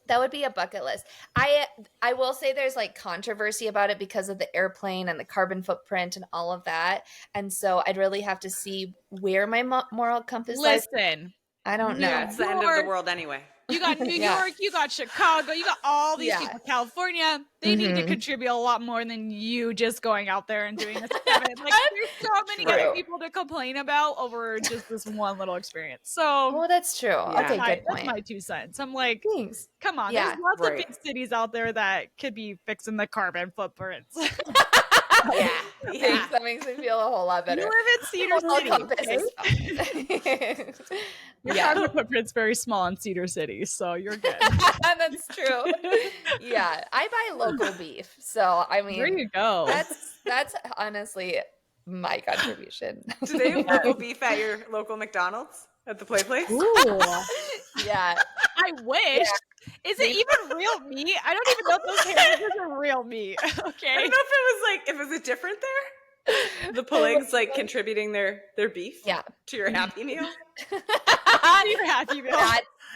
That would be a bucket list. I will say there's like controversy about it because of the airplane and the carbon footprint and all of that. And so I'd really have to see where my moral compass lies. Listen. I don't know. Yeah, it's the end of the world anyway. You got New York, you got Chicago, you got all these people, California. They need to contribute a lot more than you just going out there and doing this. Like, there's so many other people to complain about over just this one little experience. So, that's true. Yeah. Okay, good point. That's my 2 cents. I'm like, thanks. Come on, there's lots of big cities out there that could be fixing the carbon footprints. Thanks. That makes me feel a whole lot better. You live in Cedar City. Okay? Your carbon footprint's very small in Cedar City, so you're good. That's true. Yeah, I buy local beef, so I mean, there you go. That's honestly my contribution. Do they have local beef at your local McDonald's at the Play Place? Ooh. Yeah, I wish. Yeah. Is it even real meat? I don't even know if those hamburgers are real meat. Okay. I don't know if it was different there. The pigs like contributing their beef to your Happy Meal. Your Happy Meal.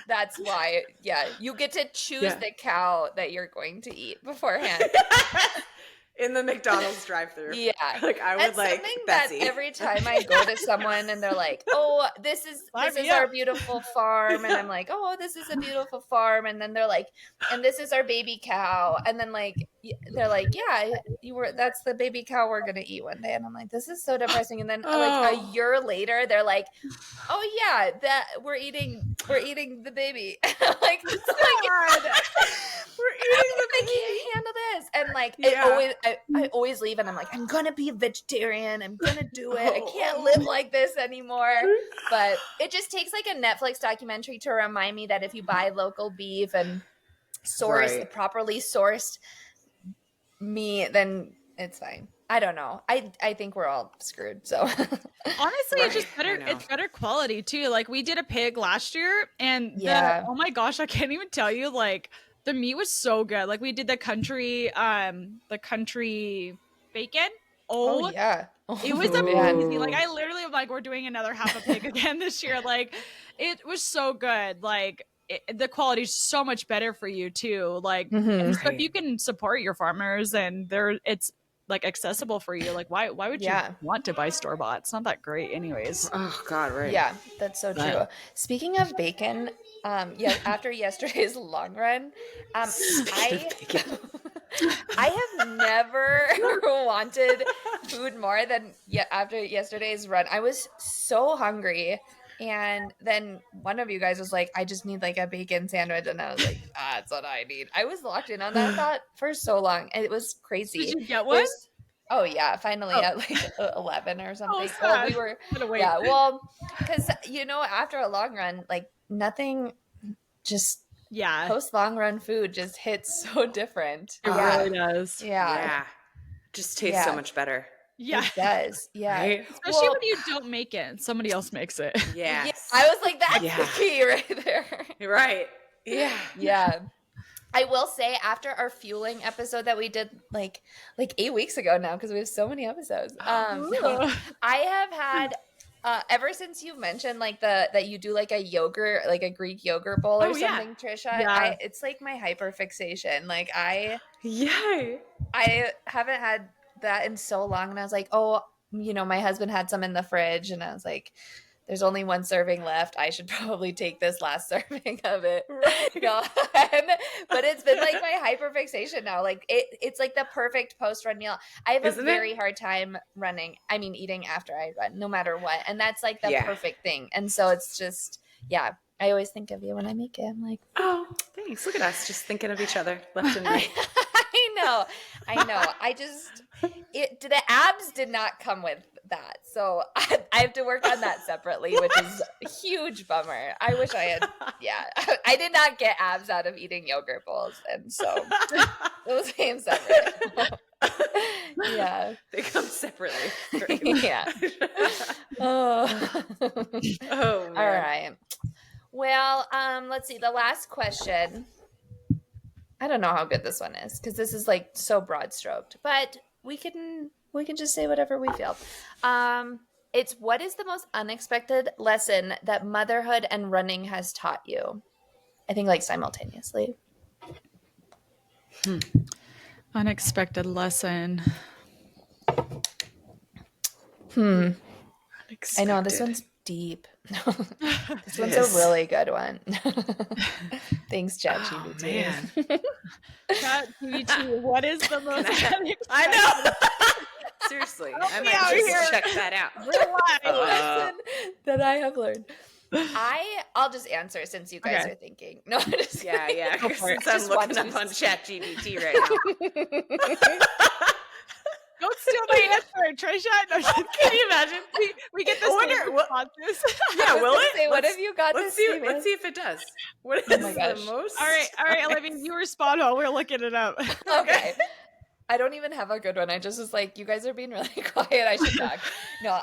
That's why. Yeah, you get to choose the cow that you're going to eat beforehand. In the McDonald's drive-thru. Yeah. Like I would like Bessie. That every time I go to someone and they're like, "Oh, this is our beautiful farm." And I'm like, "Oh, this is a beautiful farm." And then they're like, "And this is our baby cow." And then like they're like, "Yeah, that's the baby cow we're going to eat one day." And I'm like, "This is so depressing." And then like a year later, they're like, "Oh yeah, that we're eating the baby." Like it's like we're eating the baby. I can't handle this. And like I always leave and I'm like, I'm gonna be a vegetarian. I'm gonna do it. I can't live like this anymore. But it just takes like a Netflix documentary to remind me that if you buy local beef and properly sourced meat, then it's fine. I don't know. I think we're all screwed. So honestly, it's just better. It's better quality too. Like we did a pig last year, and oh my gosh, I can't even tell you. Like the meat was so good. Like we did the country bacon. Oh yeah, it was amazing. Like I literally am like, we're doing another half a pig again this year. Like it was so good. Like the quality is so much better for you too. Like so if you can support your farmers and it's like accessible for you, like why would you want to buy store-bought? It's not that great anyways. Oh god, right. Yeah, that's so true. Speaking of bacon, after yesterday's long run, I have never wanted food more than after yesterday's run. I was so hungry. And then one of you guys was like, I just need like a bacon sandwich. And I was like, that's what I need. I was locked in on that thought for so long. And it was crazy. Did you get one? Oh yeah, finally at like 11 or something. Oh, we were because after a long run, like nothing just post long run food just hits so different. It really does. Yeah. Just tastes so much better. Yeah, it does. Yeah, right? Especially when you don't make it, somebody else makes it. Yes. Yeah, I was like, that's the key right there. You're right. Yeah. I will say after our fueling episode that we did like 8 weeks ago now, because we have so many episodes. I have had ever since you mentioned like that you do like a yogurt, like a Greek yogurt bowl or something, Tricia. It's like my hyperfixation. Like I haven't had that in so long, and I was like, my husband had some in the fridge, and I was like, there's only one serving left. I should probably take this last serving of it. But it's been like my hyperfixation now. Like it's like the perfect post-run meal. I have a very hard time eating after I run, no matter what. And that's like the perfect thing. And so it's just, I always think of you when I make it. I'm like, oh, thanks. Look at us just thinking of each other left and right. I know. The abs did not come with that. So I have to work on that separately, which is a huge bummer. I wish I had, I did not get abs out of eating yogurt bowls. And so those came separate. Yeah. They come separately. Yeah. Oh. Oh, man. All right. Well, let's see. The last question. I don't know how good this one is because this is like so broad stroked, but we can just say whatever we feel. It's what is the most unexpected lesson that motherhood and running has taught you? I think like simultaneously. Unexpected lesson. Unexpected. I know this one's deep. This one's a really good one. Thanks, ChatGPT. Oh, ChatGPT, what is the most unexpected? I know. Seriously, I might just check that out. Lesson that I have learned. I'll just answer since you guys are thinking. No, just yeah. Since I'm looking up on ChatGPT right now. Don't steal my answer, Tricia. No, can you imagine? We get the same responses. Yeah, will it? Say, what have you got? Let's see if it does. What is the most? All right, Olivia, you respond while we're looking it up. Okay. I don't even have a good one. I just was like, you guys are being really quiet. I should talk. No.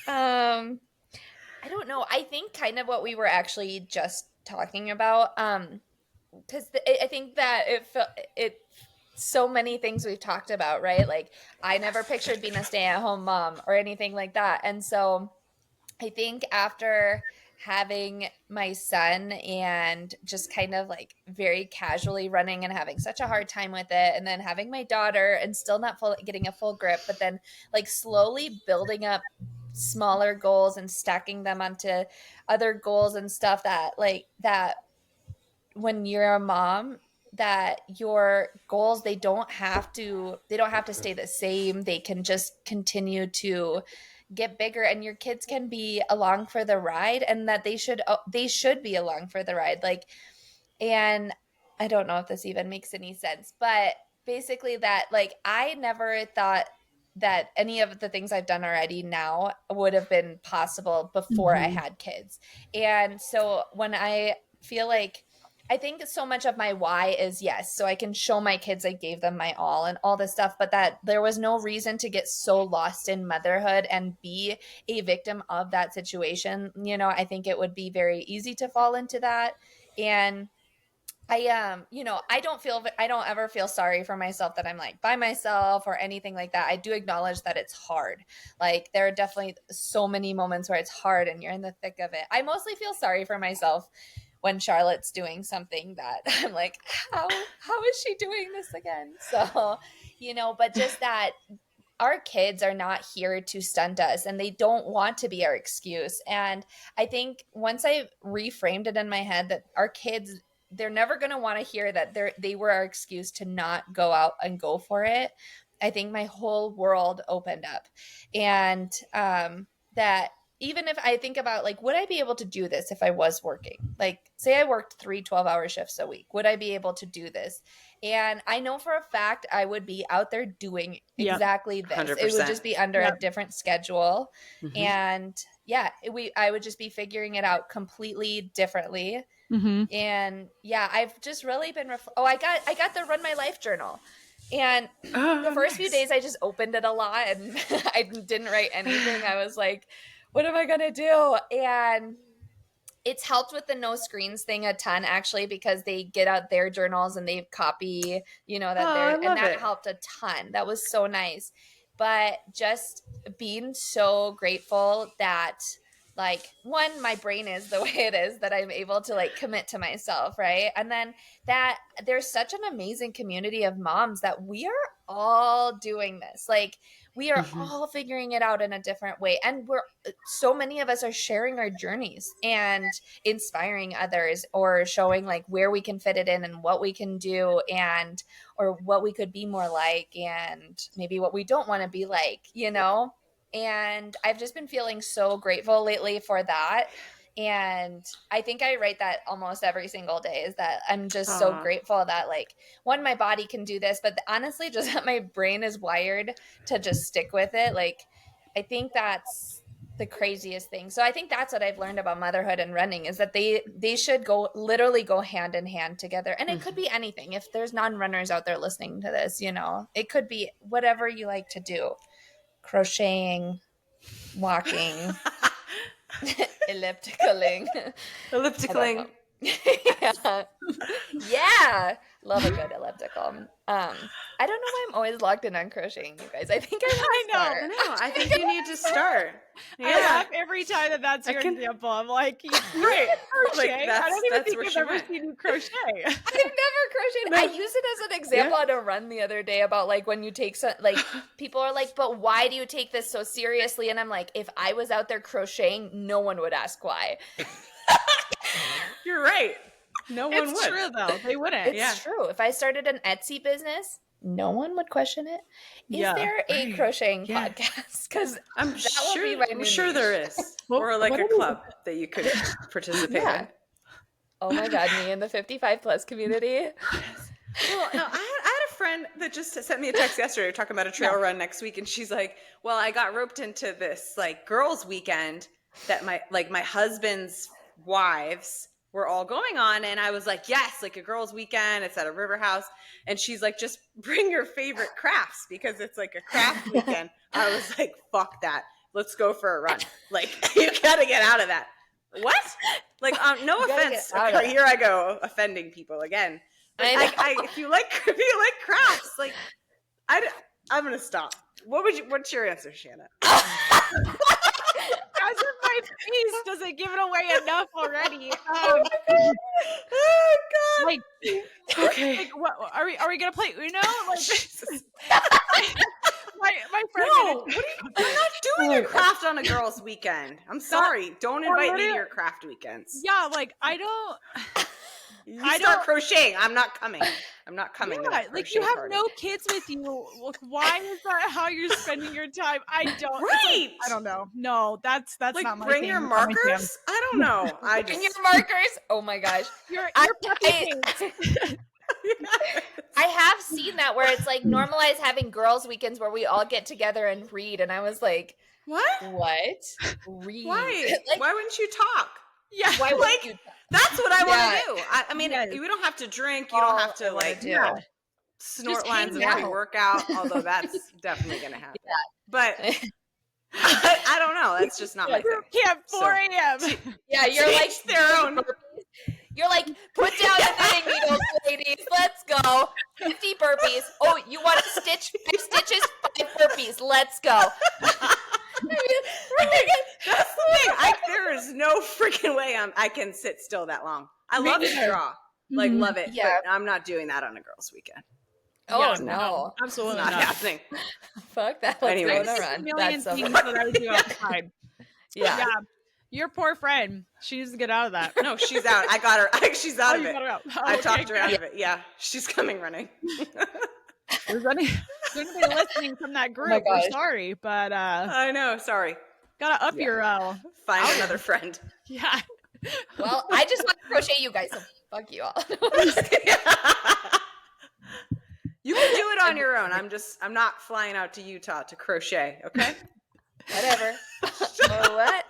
I don't know. I think kind of what we were actually just talking about. Because I think that it so many things we've talked about, right? Like I never pictured being a stay-at-home mom or anything like that. And so I think after having my son and just kind of like very casually running and having such a hard time with it, and then having my daughter and still not getting a full grip, but then like slowly building up smaller goals and stacking them onto other goals and stuff that when you're a mom, that your goals, they don't have to stay the same. They can just continue to get bigger, and your kids can be along for the ride, and that they should be along for the ride. Like, and I don't know if this even makes any sense, but basically that like I never thought that any of the things I've done already now would have been possible before I had kids. And so when I feel like, I think so much of my why is yes, so I can show my kids I gave them my all and all this stuff, but that there was no reason to get so lost in motherhood and be a victim of that situation. You know, I think it would be very easy to fall into that. And I I don't ever feel sorry for myself that I'm like by myself or anything like that. I do acknowledge that it's hard. Like there are definitely so many moments where it's hard and you're in the thick of it. I mostly feel sorry for myself when Charlotte's doing something that I'm like, how is she doing this again? So, but just that our kids are not here to stunt us, and they don't want to be our excuse. And I think once I reframed it in my head that our kids, they're never going to want to hear that they were our excuse to not go out and go for it. I think my whole world opened up. And that even if I think about like, would I be able to do this if I was working? Like say I worked 3 12-hour shifts a week. Would I be able to do this? And I know for a fact I would be out there doing exactly this. 100%. It would just be under a different schedule. Mm-hmm. And I would just be figuring it out completely differently. Mm-hmm. And I've just really been I got the Run My Life journal. And the first few days I just opened it a lot and I didn't write anything. I was like, what am I going to do? And it's helped with the no screens thing a ton, actually, because they get out their journals and they copy, that helped a ton. That was so nice. But just being so grateful that like, one, my brain is the way it is, that I'm able to like commit to myself, right? And then that there's such an amazing community of moms that we are all doing this. Like we are all figuring it out in a different way. And so many of us are sharing our journeys and inspiring others, or showing like where we can fit it in and what we can do, and or what we could be more like, and maybe what we don't want to be like, And I've just been feeling so grateful lately for that. And I think I write that almost every single day, is that I'm just so grateful that like, one, my body can do this, but honestly, just that my brain is wired to just stick with it. Like, I think that's the craziest thing. So I think that's what I've learned about motherhood and running, is that they should literally go hand in hand together. And it could be anything. If there's non-runners out there listening to this, you know, it could be whatever you like to do. Crocheting, walking, ellipticaling. Yeah. Love a good elliptical. I don't know why I'm always locked in on crocheting, you guys. I think I know. I think you need to start. Yeah. I laugh every time that's your example. I'm like, right. Crochet. Like, I don't even think I've ever seen you crochet. I've never crocheted. I used it as an example on a run the other day about like when you take some, like people are like, but why do you take this so seriously? And I'm like, if I was out there crocheting, no one would ask why. You're right. No one would. It's true though. They wouldn't. It's true. If I started an Etsy business, no one would question it. Is there a crocheting podcast? Because I'm sure there is. Or like a club that you could participate in. Oh my God, me in the 55 plus community. Well, no, I had a friend that just sent me a text yesterday talking about a trail run next week, and she's like, well, I got roped into this like girls weekend that my husband's wives were all going on, and I was like, yes, like a girls weekend, it's at a river house. And she's like, just bring your favorite crafts because it's like a craft weekend. I was like, fuck that, let's go for a run. Like, you gotta get out of that. What? Like, no offense, here I go offending people again. If you like crafts, like I'm gonna stop. What's your answer, Shanna? As if my face doesn't give it away enough already. Oh God! Like, okay. Like, what are we gonna play Uno? Like, my friend. No, we're not doing a craft on a girls' weekend. I'm sorry. Don't invite me to your craft weekends. Yeah, like I don't. Start crocheting. I'm not coming. I'm not coming. Yeah, like you have no kids with you. Look, why is that how you're spending your time? I don't. Right. Like, I don't know. No, that's like, not my bring thing. your markers. I don't know. Bring your markers. Oh my gosh. I have seen that where it's like normalize having girls' weekends where we all get together and read, and I was like, what? Read? Why? Like, why wouldn't you talk? Yeah. Why wouldn't you talk? That's what I want to do. I mean, you don't have to drink. You don't have to like snort lines of pre-workout, although that's definitely going to happen. Yeah. But I don't know. That's just not my thing. Yeah, 4 a.m. Yeah, you're like their own. You're like, put down the knitting needles, ladies. Let's go. 50 burpees. Oh, you want to stitch 5 stitches? 5 burpees. Let's go. That's the thing. There is no freaking way I can sit still that long. I love to draw, like love it. Yeah, but I'm not doing that on a girls' weekend. Oh no, absolutely not happening. Fuck that. Let's go on a run. Million things that I would do outside. Yeah. Your poor friend. She needs to get out of that. No, she's out. I got her. She's out of it. Got her out. I talked her out of it. Yeah, she's coming running. Is anybody listening from that group? We're sorry, but I know. Sorry. Gotta up your find another friend. Yeah. Well, I just want to crochet you guys, so fuck you all. You can do it on your own. I'm not flying out to Utah to crochet, okay? Whatever. Whatever.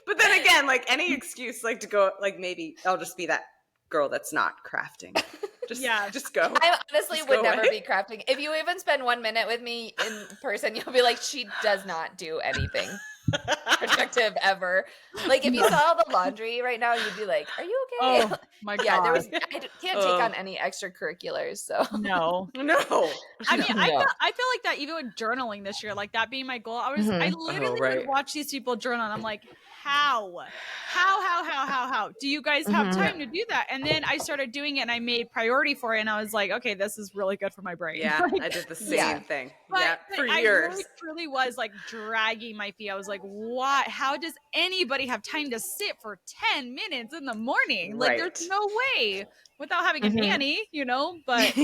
But then again, like any excuse, like to go, like maybe I'll just be that girl that's not crafting. Just go. I honestly would never be crafting. If you even spend 1 minute with me in person, you'll be like, she does not do anything productive ever. Like if you saw all the laundry right now, you'd be like, are you okay? Oh my God. Yeah, I can't take on any extracurriculars. So no. I mean, I feel like that even with journaling this year, like that being my goal. I literally would watch these people journal, and I'm like, how do you guys have time to do that? And then I started doing it, and I made priority for it, and I was like, okay, this is really good for my brain. Yeah, like, I did the same thing. But for I years. Really was like dragging my feet. I was like, what? How does anybody have time to sit for 10 minutes in the morning? Like there's no way without having a nanny, you know? But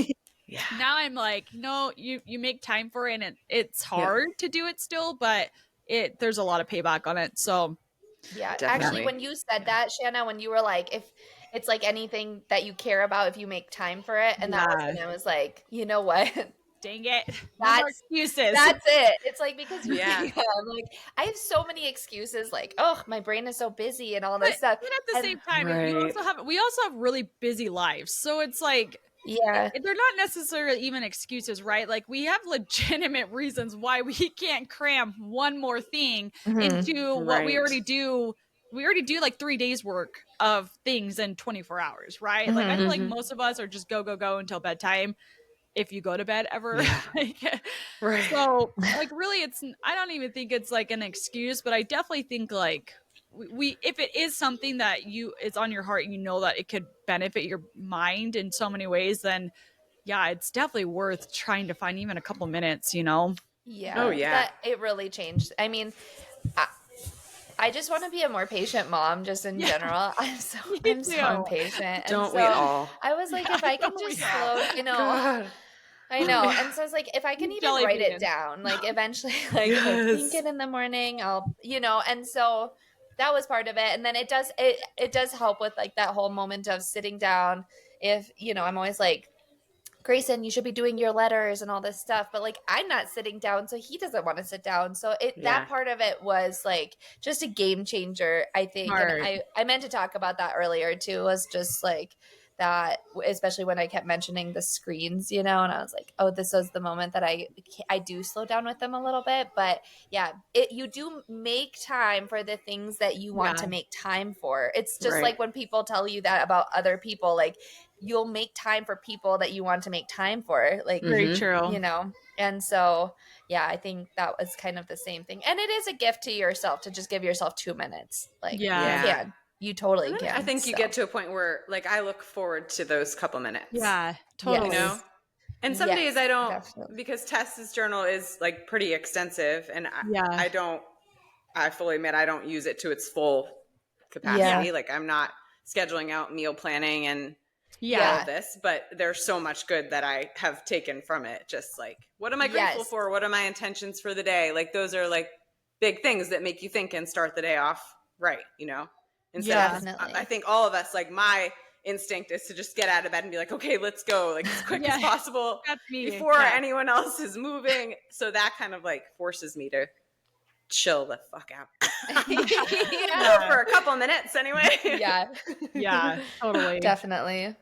now I'm like, no, you make time for it, and it's hard to do it still, but there's a lot of payback on it. So Yeah. Definitely. Actually, when you said that, Shanna, when you were like, if it's like anything that you care about, if you make time for it, and that was when I was like, you know what? Dang it. No more excuses. That's it. It's like, because Yeah. I'm like, I have so many excuses, like, oh, my brain is so busy and all this stuff. But at the same time, we also have really busy lives. So it's like, yeah, they're not necessarily even excuses, right? Like, we have legitimate reasons why we can't cram one more thing into what we already do. We already do like 3 days work of things in 24 hours, right? Like, I feel like most of us are just go until bedtime, if you go to bed ever. Right. So like, really, I don't even think it's like an excuse, but I definitely think like we if it is something that it's on your heart and you know that it could benefit your mind in so many ways, then yeah, it's definitely worth trying to find even a couple minutes, you know? Yeah. Oh, yeah. That it really changed. I mean, I just want to be a more patient mom, just in general. I'm so impatient. Don't we all? I was like, if I can just slow, God. I know. And so I was like, if I can even write it down, like eventually, like I think it in the morning, I'll, and so that was part of it. And then it does help with like that whole moment of sitting down. If, I'm always like, Grayson, you should be doing your letters and all this stuff, but like, I'm not sitting down, so he doesn't want to sit down. So that part of it was like just a game changer, I think. And I meant to talk about that earlier too, was just like that, especially when I kept mentioning the screens, and I was like, oh, this was the moment that I do slow down with them a little bit. But yeah, you do make time for the things that you want to make time for. It's just like when people tell you that about other people, like, you'll make time for people that you want to make time for, like, very true, and so yeah, I think that was kind of the same thing. And it is a gift to yourself to just give yourself 2 minutes, like, you totally can. I think you get to a point where, like, I look forward to those couple minutes. Yeah, totally. And some days I don't, because Tess's journal is like pretty extensive, and I fully admit I don't use it to its full capacity. Like, I'm not scheduling out meal planning and all of this, but there's so much good that I have taken from it. Just like, what am I grateful for? What are my intentions for the day? Like, those are like big things that make you think and start the day off right, Instead of, I think all of us, like, my instinct is to just get out of bed and be like, okay, let's go, like, as quick as possible before anyone else is moving. So that kind of like forces me to chill the fuck out for a couple minutes anyway. Yeah, totally. Definitely.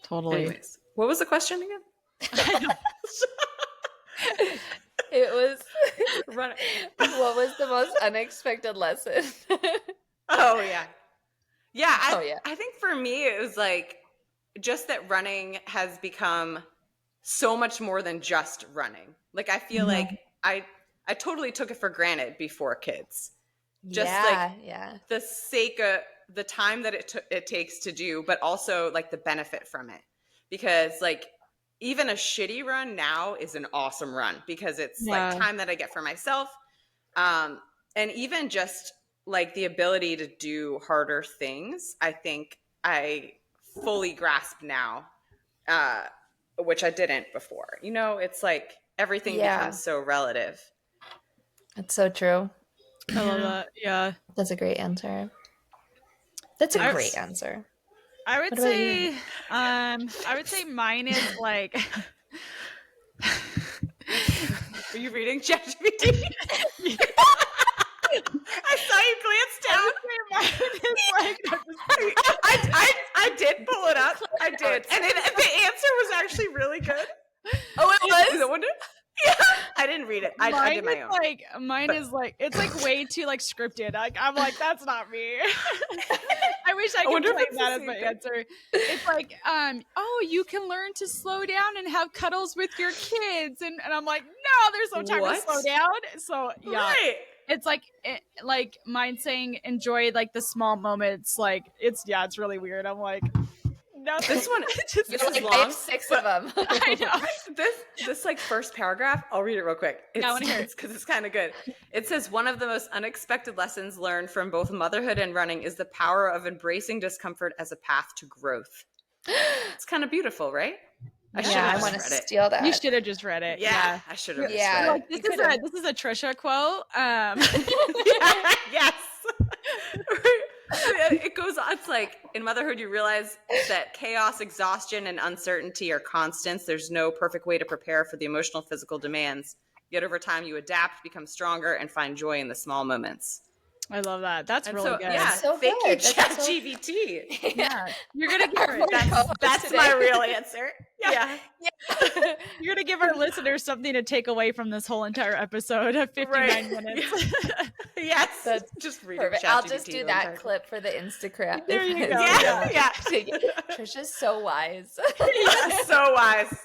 Totally. Anyways, what was the question again? It was, what was the most unexpected lesson? I think for me it was like, just that running has become so much more than just running. Like, I feel like I totally took it for granted before kids. Just the sake of the time that it takes to do, but also like the benefit from it. Because like, even a shitty run now is an awesome run, because it's like time that I get for myself. And even just like the ability to do harder things, I think I fully grasp now, which I didn't before. It's like everything becomes so relative. It's so true. I love that. Yeah. That's a great answer. That's a great answer. I would say mine is like, are you reading ChatGPT? I saw you glance down. I did pull it up. I did. And the answer was actually really good. Oh, it was? Yeah, I didn't read it. I did my own. Mine is like, it's like way too like scripted. I'm like, that's not me. I wish I could play that as my answer. It's like, you can learn to slow down and have cuddles with your kids, and I'm like, no, there's no time to slow down. So yeah, it's like mine saying enjoy like the small moments. Like, it's really weird. I'm like, no, this one this is like, long. I have 6 of them. I know. This like first paragraph, I'll read it real quick. I want to hear it because it's kind of good. It says, one of the most unexpected lessons learned from both motherhood and running is the power of embracing discomfort as a path to growth. It's kind of beautiful, right? I want to steal that. You should have just read it. Yeah, I should have. Yeah, this is a Tricia quote. Yes. It goes on. It's like in motherhood, you realize that chaos, exhaustion, and uncertainty are constants. There's no perfect way to prepare for the emotional, physical demands. Yet over time, you adapt, become stronger, and find joy in the small moments. I love that. That's really good. Yeah, so thank good. you, ChatGPT. Yeah. You're going to give her That's my real answer. Yeah. You're going to give our listeners something to take away from this whole entire episode of 59 minutes. Yes. That's just read perfect. I'll just do that clip for the Instagram. There you go. Yeah. Tricia's so wise. So wise.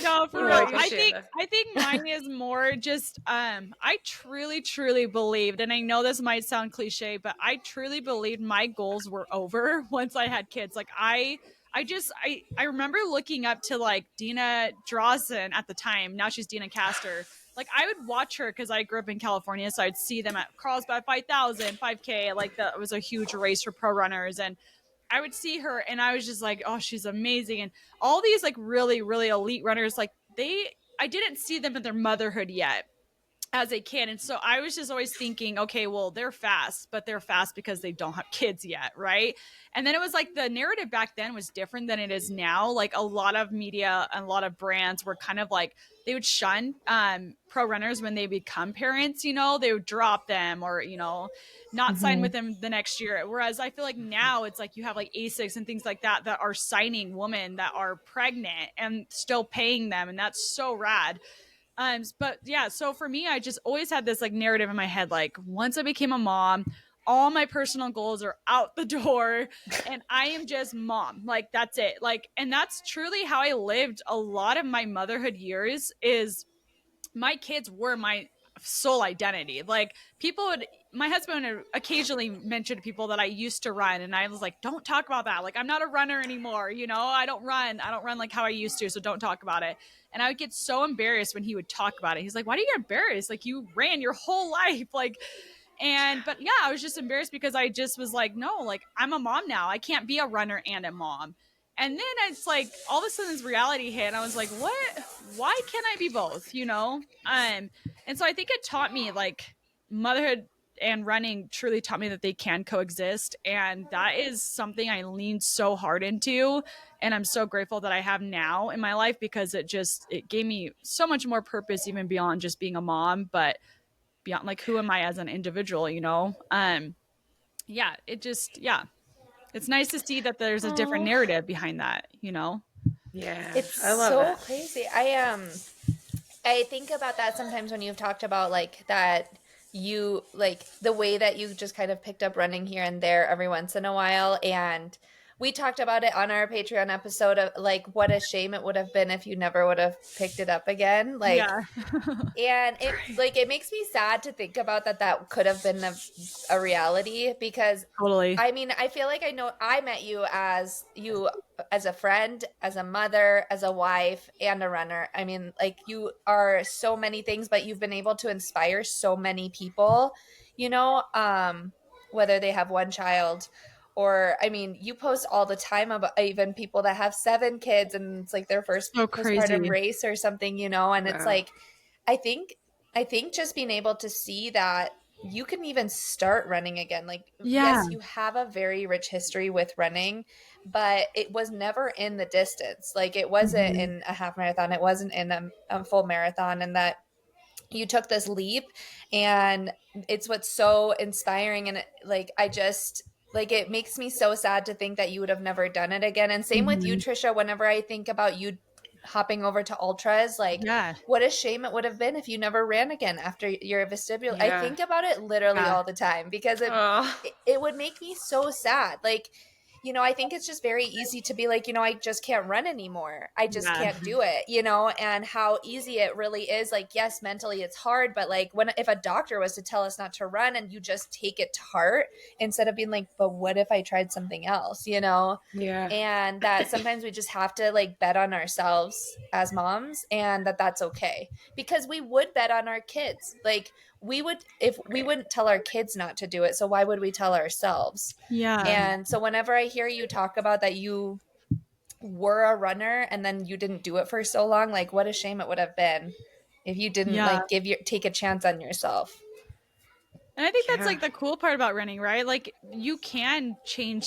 No, for real. I think mine is more just I truly believed, and I know this might sound cliche, but I truly believed my goals were over once I had kids. Like I remember looking up to like Dina Drawson at the time. Now she's Dina Castor. Like I would watch her because I grew up in California, so I'd see them at Carlsbad 5000, 5K. Like that was a huge race for pro runners, and I would see her and I was just like, oh, she's amazing. And all these like really, really elite runners, like I didn't see them in their motherhood yet as a kid. And so I was just always thinking, okay, well, they're fast, but they're fast because they don't have kids yet. Right. And then it was like the narrative back then was different than it is now. Like a lot of media and a lot of brands were kind of like, they would shun pro runners when they become parents, you know, they would drop them or, you know, not sign with them the next year. Whereas I feel like now it's like you have like ASICs and things like that are signing women that are pregnant and still paying them. And that's so rad. But yeah, so for me, I just always had this like narrative in my head, like once I became a mom, all my personal goals are out the door and I am just mom. Like that's it. Like, and that's truly how I lived a lot of my motherhood years. Is my kids were my sole identity. Like my husband would occasionally mention to people that I used to run, and I was like, don't talk about that. Like, I'm not a runner anymore. You know, I don't run like how I used to. So don't talk about it. And I would get so embarrassed when he would talk about it. He's like, why do you get embarrassed? Like you ran your whole life. Like, but yeah, I was just embarrassed because I just was like, no, like I'm a mom now. I can't be a runner and a mom. And then it's like all of a sudden this reality hit and I was like, what? Why can't I be both? You know? And so I think it taught me like motherhood and running truly taught me that they can coexist. And that is something I leaned so hard into. And I'm so grateful that I have now in my life because it gave me so much more purpose even beyond just being a mom, but beyond like, who am I as an individual, you know? It's nice to see that there's a different narrative behind that, you know? Yeah. It's I love so that. crazy. I think about that sometimes when you've talked about like that you like the way that you just kind of picked up running here and there every once in a while. And we talked about it on our Patreon episode of like what a shame it would have been if you never would have picked it up again. Like, yeah. And it makes me sad to think about that could have been a reality because Totally. I mean, I feel like I know I met you as a friend, as a mother, as a wife, and a runner. I mean, like you are so many things, but you've been able to inspire so many people, you know, whether they have one child or, I mean, you post all the time about even people that have 7 kids and it's like their first postpartum race or something, you know, and it's like, I think just being able to see that you can even start running again. Like, yes, you have a very rich history with running, but it was never in the distance. Like it wasn't in a half marathon. It wasn't in a full marathon. And that you took this leap and it's what's so inspiring. And it makes me so sad to think that you would have never done it again. And same with you, Tricia, whenever I think about you hopping over to ultras, like what a shame it would have been if you never ran again after your vestibular. I think about it literally all the time because it would make me so sad. Like, you know, I think it's just very easy to be like, you know, I just can't run anymore. I just can't do it, you know, and how easy it really is. Like, yes, mentally it's hard, but like if a doctor was to tell us not to run and you just take it to heart instead of being like, but what if I tried something else, you know? Yeah. And that sometimes we just have to like bet on ourselves as moms and that's okay because we would bet on our kids. Like we wouldn't tell our kids not to do it. So why would we tell ourselves? Yeah. And so whenever I hear you talk about that you were a runner and then you didn't do it for so long, like what a shame it would have been if you didn't like take a chance on yourself. And I think that's like the cool part about running, right? Like you can change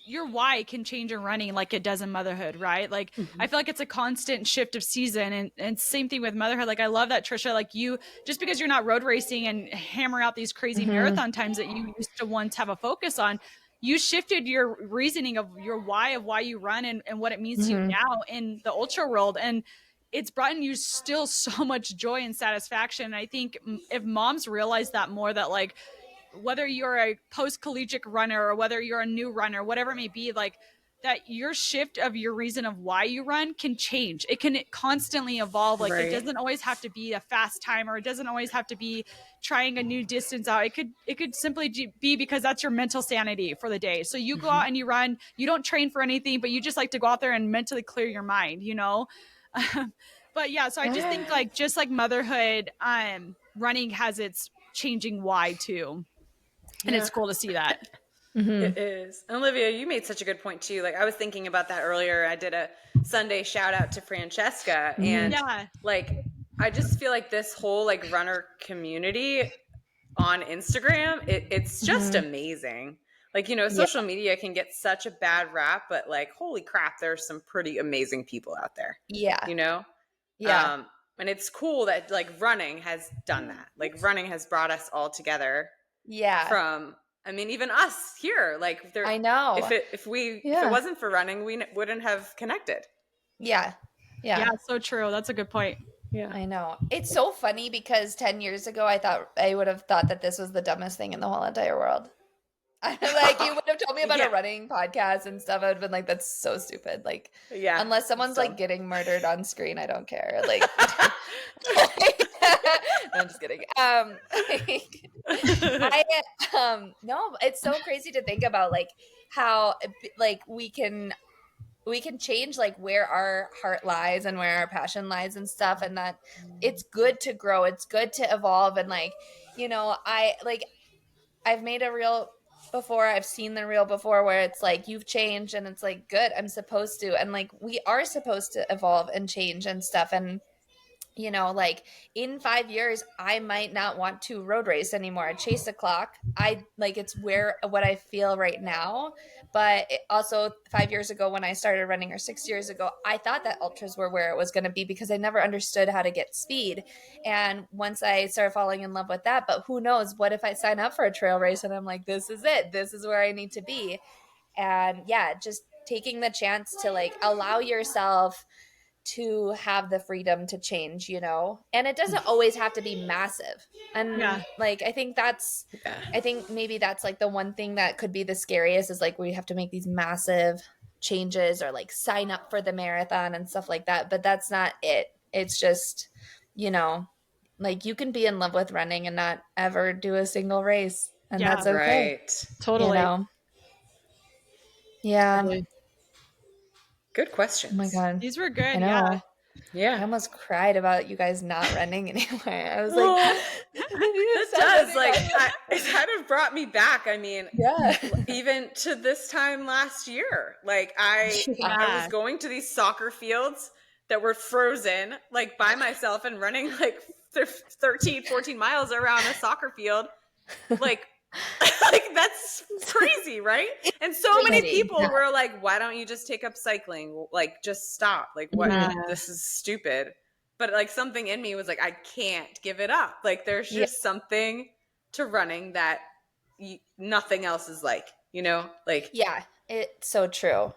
your why can change in running like it does in motherhood, right? Like I feel like it's a constant shift of season, and same thing with motherhood. Like I love that, Tricia, like you, just because you're not road racing and hammer out these crazy marathon times that you used to once have a focus on, you shifted your reasoning of your why you run and what it means to you now in the ultra world. And it's brought you still so much joy and satisfaction. And I think if moms realize that more, that like whether you're a post-collegiate runner or whether you're a new runner, whatever it may be, like that your shift of your reason of why you run can change. It can constantly evolve. Like it doesn't always have to be a fast time, or it doesn't always have to be trying a new distance out. It could simply be because that's your mental sanity for the day. So you go out and you run, you don't train for anything, but you just like to go out there and mentally clear your mind, you know? But yeah, so I just think like, just like motherhood, running has its changing why too. And it's cool to see that. It is. And Olivia, you made such a good point too. Like I was thinking about that earlier. I did a Sunday shout out to Francesca, and like I just feel like this whole like runner community on Instagram, it's just amazing. Like, you know, social media can get such a bad rap, but like, holy crap, there's some pretty amazing people out there. Yeah. You know? Yeah. And it's cool that like running has done that. Like running has brought us all together. Yeah. From, I mean, even us here, like there, I know. if it wasn't for running, we wouldn't have connected. Yeah. Yeah. Yeah, so true. That's a good point. Yeah. I know. It's so funny because 10 years ago, I would have thought that this was the dumbest thing in the whole entire world. Like you would have told me about a running podcast and stuff. I would have been like, that's so stupid. Like, unless someone's like getting murdered on screen, I don't care. Like, no, I'm just kidding. No, it's so crazy to think about like how like we can change like where our heart lies and where our passion lies and stuff, and that it's good to grow, it's good to evolve. And like, you know, I've made a reel before, I've seen the reel before where it's like you've changed and it's like good, I'm supposed to, and like we are supposed to evolve and change and stuff. And you know, like in 5 years, I might not want to road race anymore. Chase the clock. It's what I feel right now. But also 5 years ago when I started running, or 6 years ago, I thought that ultras were where it was going to be because I never understood how to get speed. And once I started falling in love with that, but who knows, what if I sign up for a trail race and I'm like, this is it. This is where I need to be. And yeah, just taking the chance to like allow yourself to have the freedom to change, you know, and it doesn't always have to be massive. And like, I think maybe that's like the one thing that could be the scariest is like we have to make these massive changes or like sign up for the marathon and stuff like that. But that's not it. It's just, you know, like you can be in love with running and not ever do a single race, and that's okay. Right. Totally. You know? Yeah. Totally. Good questions. Oh my God. These were good. I know. Yeah. I almost cried about you guys not running anywhere. I was like, it does. Like, it kind of brought me back. I mean, even to this time last year, like I was going to these soccer fields that were frozen, like by myself, and running like 13, 14 miles around a soccer field. Like, like that's crazy, right? And so many people were like, why don't you just take up cycling? Like, just stop. Like, what? This is stupid. But like something in me was like, I can't give it up. Like there's just something to running that nothing else is like, you know? Like, yeah, it's so true.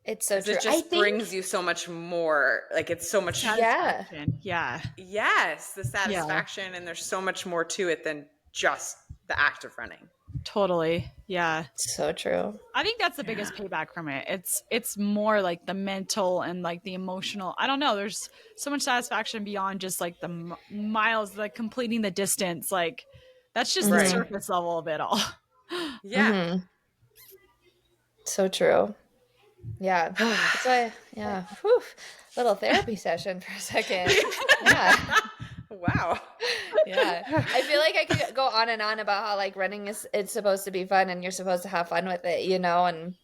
It's so true. It just brings you so much more. Like it's so much. Satisfaction. Yeah. Yes. The satisfaction. And there's so much more to it than just the act of running. Totally. Yeah. So true. I think that's the biggest payback from it. It's more like the mental and like the emotional. I don't know. There's so much satisfaction beyond just like the miles, like completing the distance. Like that's just the surface level of it all. Yeah. Mm-hmm. So true. Yeah. That's why, yeah. Whew. Little therapy session for a second. Yeah. Wow. Yeah. I feel like I could go on and on about how like running it's supposed to be fun and you're supposed to have fun with it, you know? And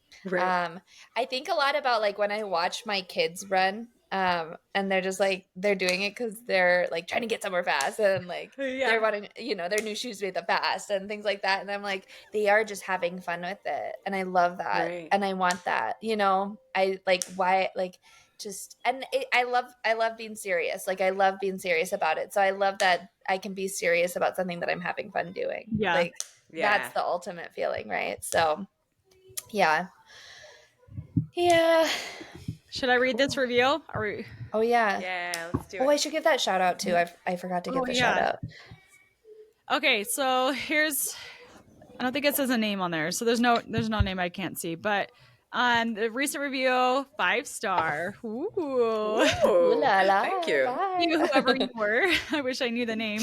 I think a lot about like when I watch my kids run, And they're just like, they're doing it because they're like trying to get somewhere fast, and like they're wanting, you know, their new shoes to be the best and things like that. And I'm like, they are just having fun with it, and I love that. Right. And I want that, you know. I like, why, like, just, and I love being serious. Like, I love being serious about it. So I love that I can be serious about something that I'm having fun doing. Yeah. Like, that's the ultimate feeling, right? So yeah. Should I read this review? Oh yeah. Yeah, let's do it. Oh, I should give that shout out too. I forgot to give the shout out. Okay, so here's, I don't think it says a name on there, so there's no name I can't see, but the recent review, 5-star. Ooh. La, la, thank you. bye. Whoever you were. I wish I knew the name.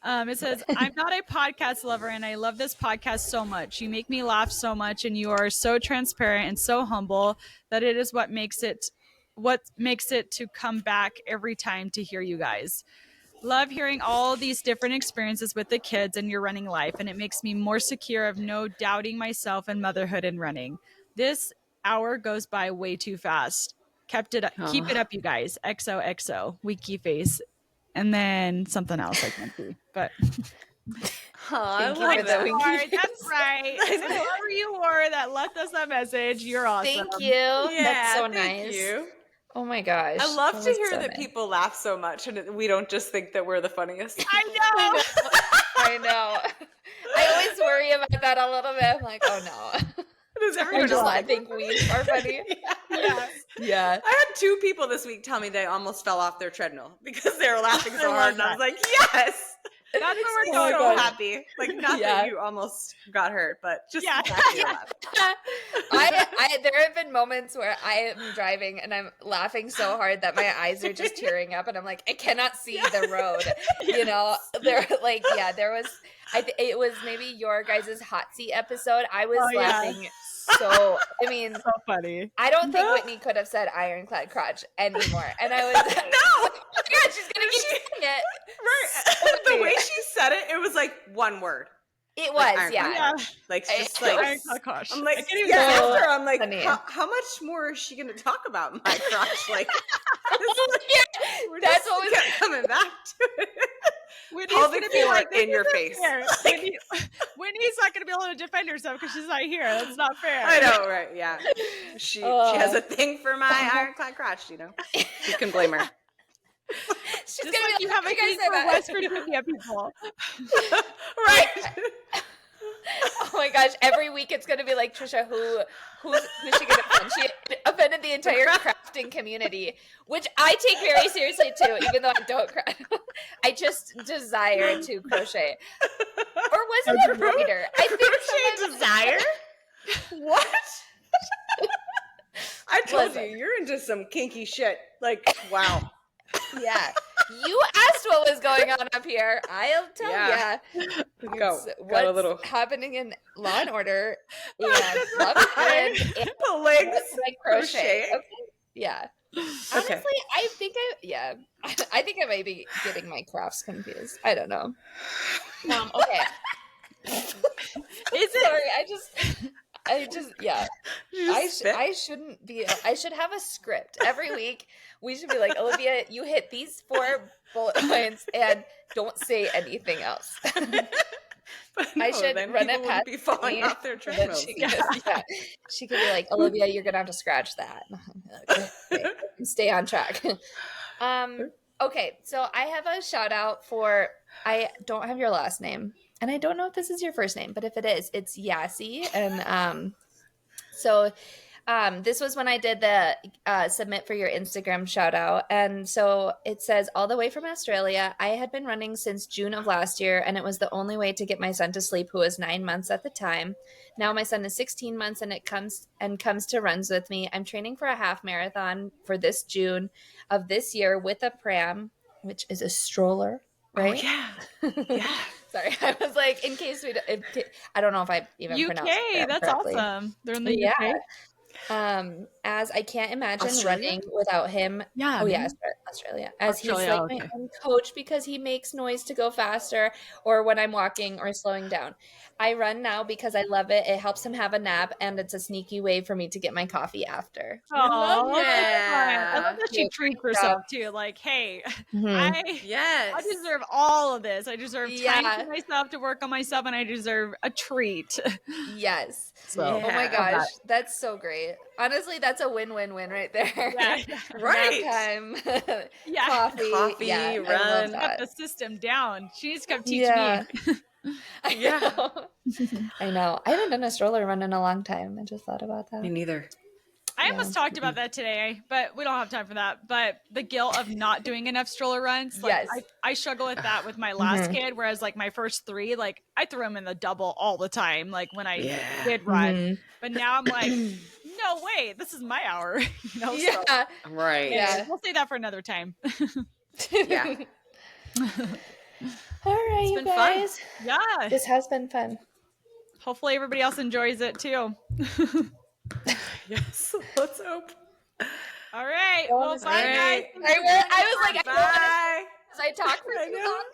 It says, I'm not a podcast lover, and I love this podcast so much. You make me laugh so much, and you are so transparent and so humble that it is what makes it to come back every time to hear you guys. Love hearing all these different experiences with the kids and your running life, and it makes me more secure of no doubting myself and motherhood and running. This hour goes by way too fast. Keep it up, you guys. XOXO, wiki face. And then something else I can't see, but I love that's that. That's right. Whoever you were that left us that message, you're awesome. Thank you. Yeah, That's so thank nice. you. Oh my gosh. I love to hear so that nice. people laugh so much and we don't just think that we're the funniest. I know. I know. I always worry about that a little bit. I'm like, oh no. Does everyone just else think we are funny? Yeah. I had 2 people this week tell me they almost fell off their treadmill because they were laughing so hard, and I was like, yes. That's what we're So going. happy. Like, not that you almost got hurt, but just Yeah. the fact that you're laughing. There have been moments where I am driving and I'm laughing so hard that my eyes are just tearing up, and I'm like, I cannot see the road. You know, there was. It was maybe your guys' hot seat episode. I was laughing. So, I mean, So funny. I don't think Whitney could have said ironclad crotch anymore. And I was No. oh my God, she's gonna keep saying it. Right. The way she said it, it was like one word. It Like, was, ironclad yeah. crotch. Like, I- just like, Ironclad crotch. I'm like, I can't even yeah, say so after I'm like, funny. how much more is she going to talk about my crotch? Like, we're That's just what was kept coming back to it. Whitney's Pelvic gonna be floor like, in your face. Whitney's not gonna be able to defend herself because she's not here. That's not fair. I know, right? Yeah. She has a thing for my ironclad crotch, you know? You can blame her. she's Just gonna like be you have a "You thing guys for said West that." Virginia people. Right. Oh my gosh, every week it's gonna be like, Tricia, who's she gonna offend? She offended the entire crafting community, which I take very seriously too, even though I don't craft. I just desire to crochet. Or was it a embroider? I think Crochet desire? What? I told Listen. you, you're into some kinky shit. Like, wow. Yeah. You asked what was going on up here. I'll tell Yeah. ya. Go. It's Got a little. happening in Law and Order and Love Island and The legs. like crochet. Crochet. Okay. Yeah. Honestly, I think I think I might be getting my crafts confused. I don't know. Okay. Is it? Sorry, I just yeah. Spit. I shouldn't be. I should have a script every week. We should be like, Olivia, you hit these 4 bullet points and don't say anything else. But I no, should then run people it past wouldn't be falling me, off their and then treadmills. she could be like, Olivia, you're gonna have to scratch that. Okay, stay on track. Okay, so I have a shout out for. I don't have your last name, and I don't know if this is your first name, but if it is, it's Yassi, and so. This was when I did the submit for your Instagram shout out. And so it says, all the way from Australia, I had been running since June of last year, and it was the only way to get my son to sleep, who was 9 months at the time. Now my son is 16 months and comes to runs with me. I'm training for a half marathon for this June of this year with a pram, which is a stroller, right? Oh, yeah. Yeah. Sorry, I was like, in case I don't know if I even UK. pronounced it That's correctly. awesome. They're in the Yeah. UK. As I can't imagine Australia? running without him. Yeah. Oh yeah, maybe. Australia. As he's Australia, like my okay. own coach because he makes noise to go faster or when I'm walking or slowing down. I run now because I love it. It helps him have a nap and it's a sneaky way for me to get my coffee after. Oh, that's fun. I love Yeah. that she treats herself too. Like, hey, Mhm. Yes. I deserve all of this. I deserve time Yeah. for myself to work on myself, and I deserve a treat. Yes. So, Yeah. Oh my love that. gosh, that's so great. Honestly, that's a win-win-win right there. Yeah. Right. Nap time, Yeah. Coffee, Yeah, I love run. Got that. the system down. She needs to come teach Yeah. me. Yeah. I know. I haven't done a stroller run in a long time. I just thought about Me that. neither. I Yeah. almost talked about that today, but we don't have time for that. But the guilt of not doing enough stroller runs, like Yes. I struggle with that with my last Mhm. kid. Whereas like my first three, like I threw him in the double all the time, like when I Yeah. did run. Mhm. But now I'm like, no way, this is my hour. So Yeah. Right. Yeah. we'll say that for another time. Yeah. All right, It's you been fun. guys. Yeah. This has been fun. Hopefully everybody else enjoys it too. Yes. Let's hope. All right. Well, Well, this- bye, guys. All right. I was like, I don't want to Bye. because I talk for I too know. long.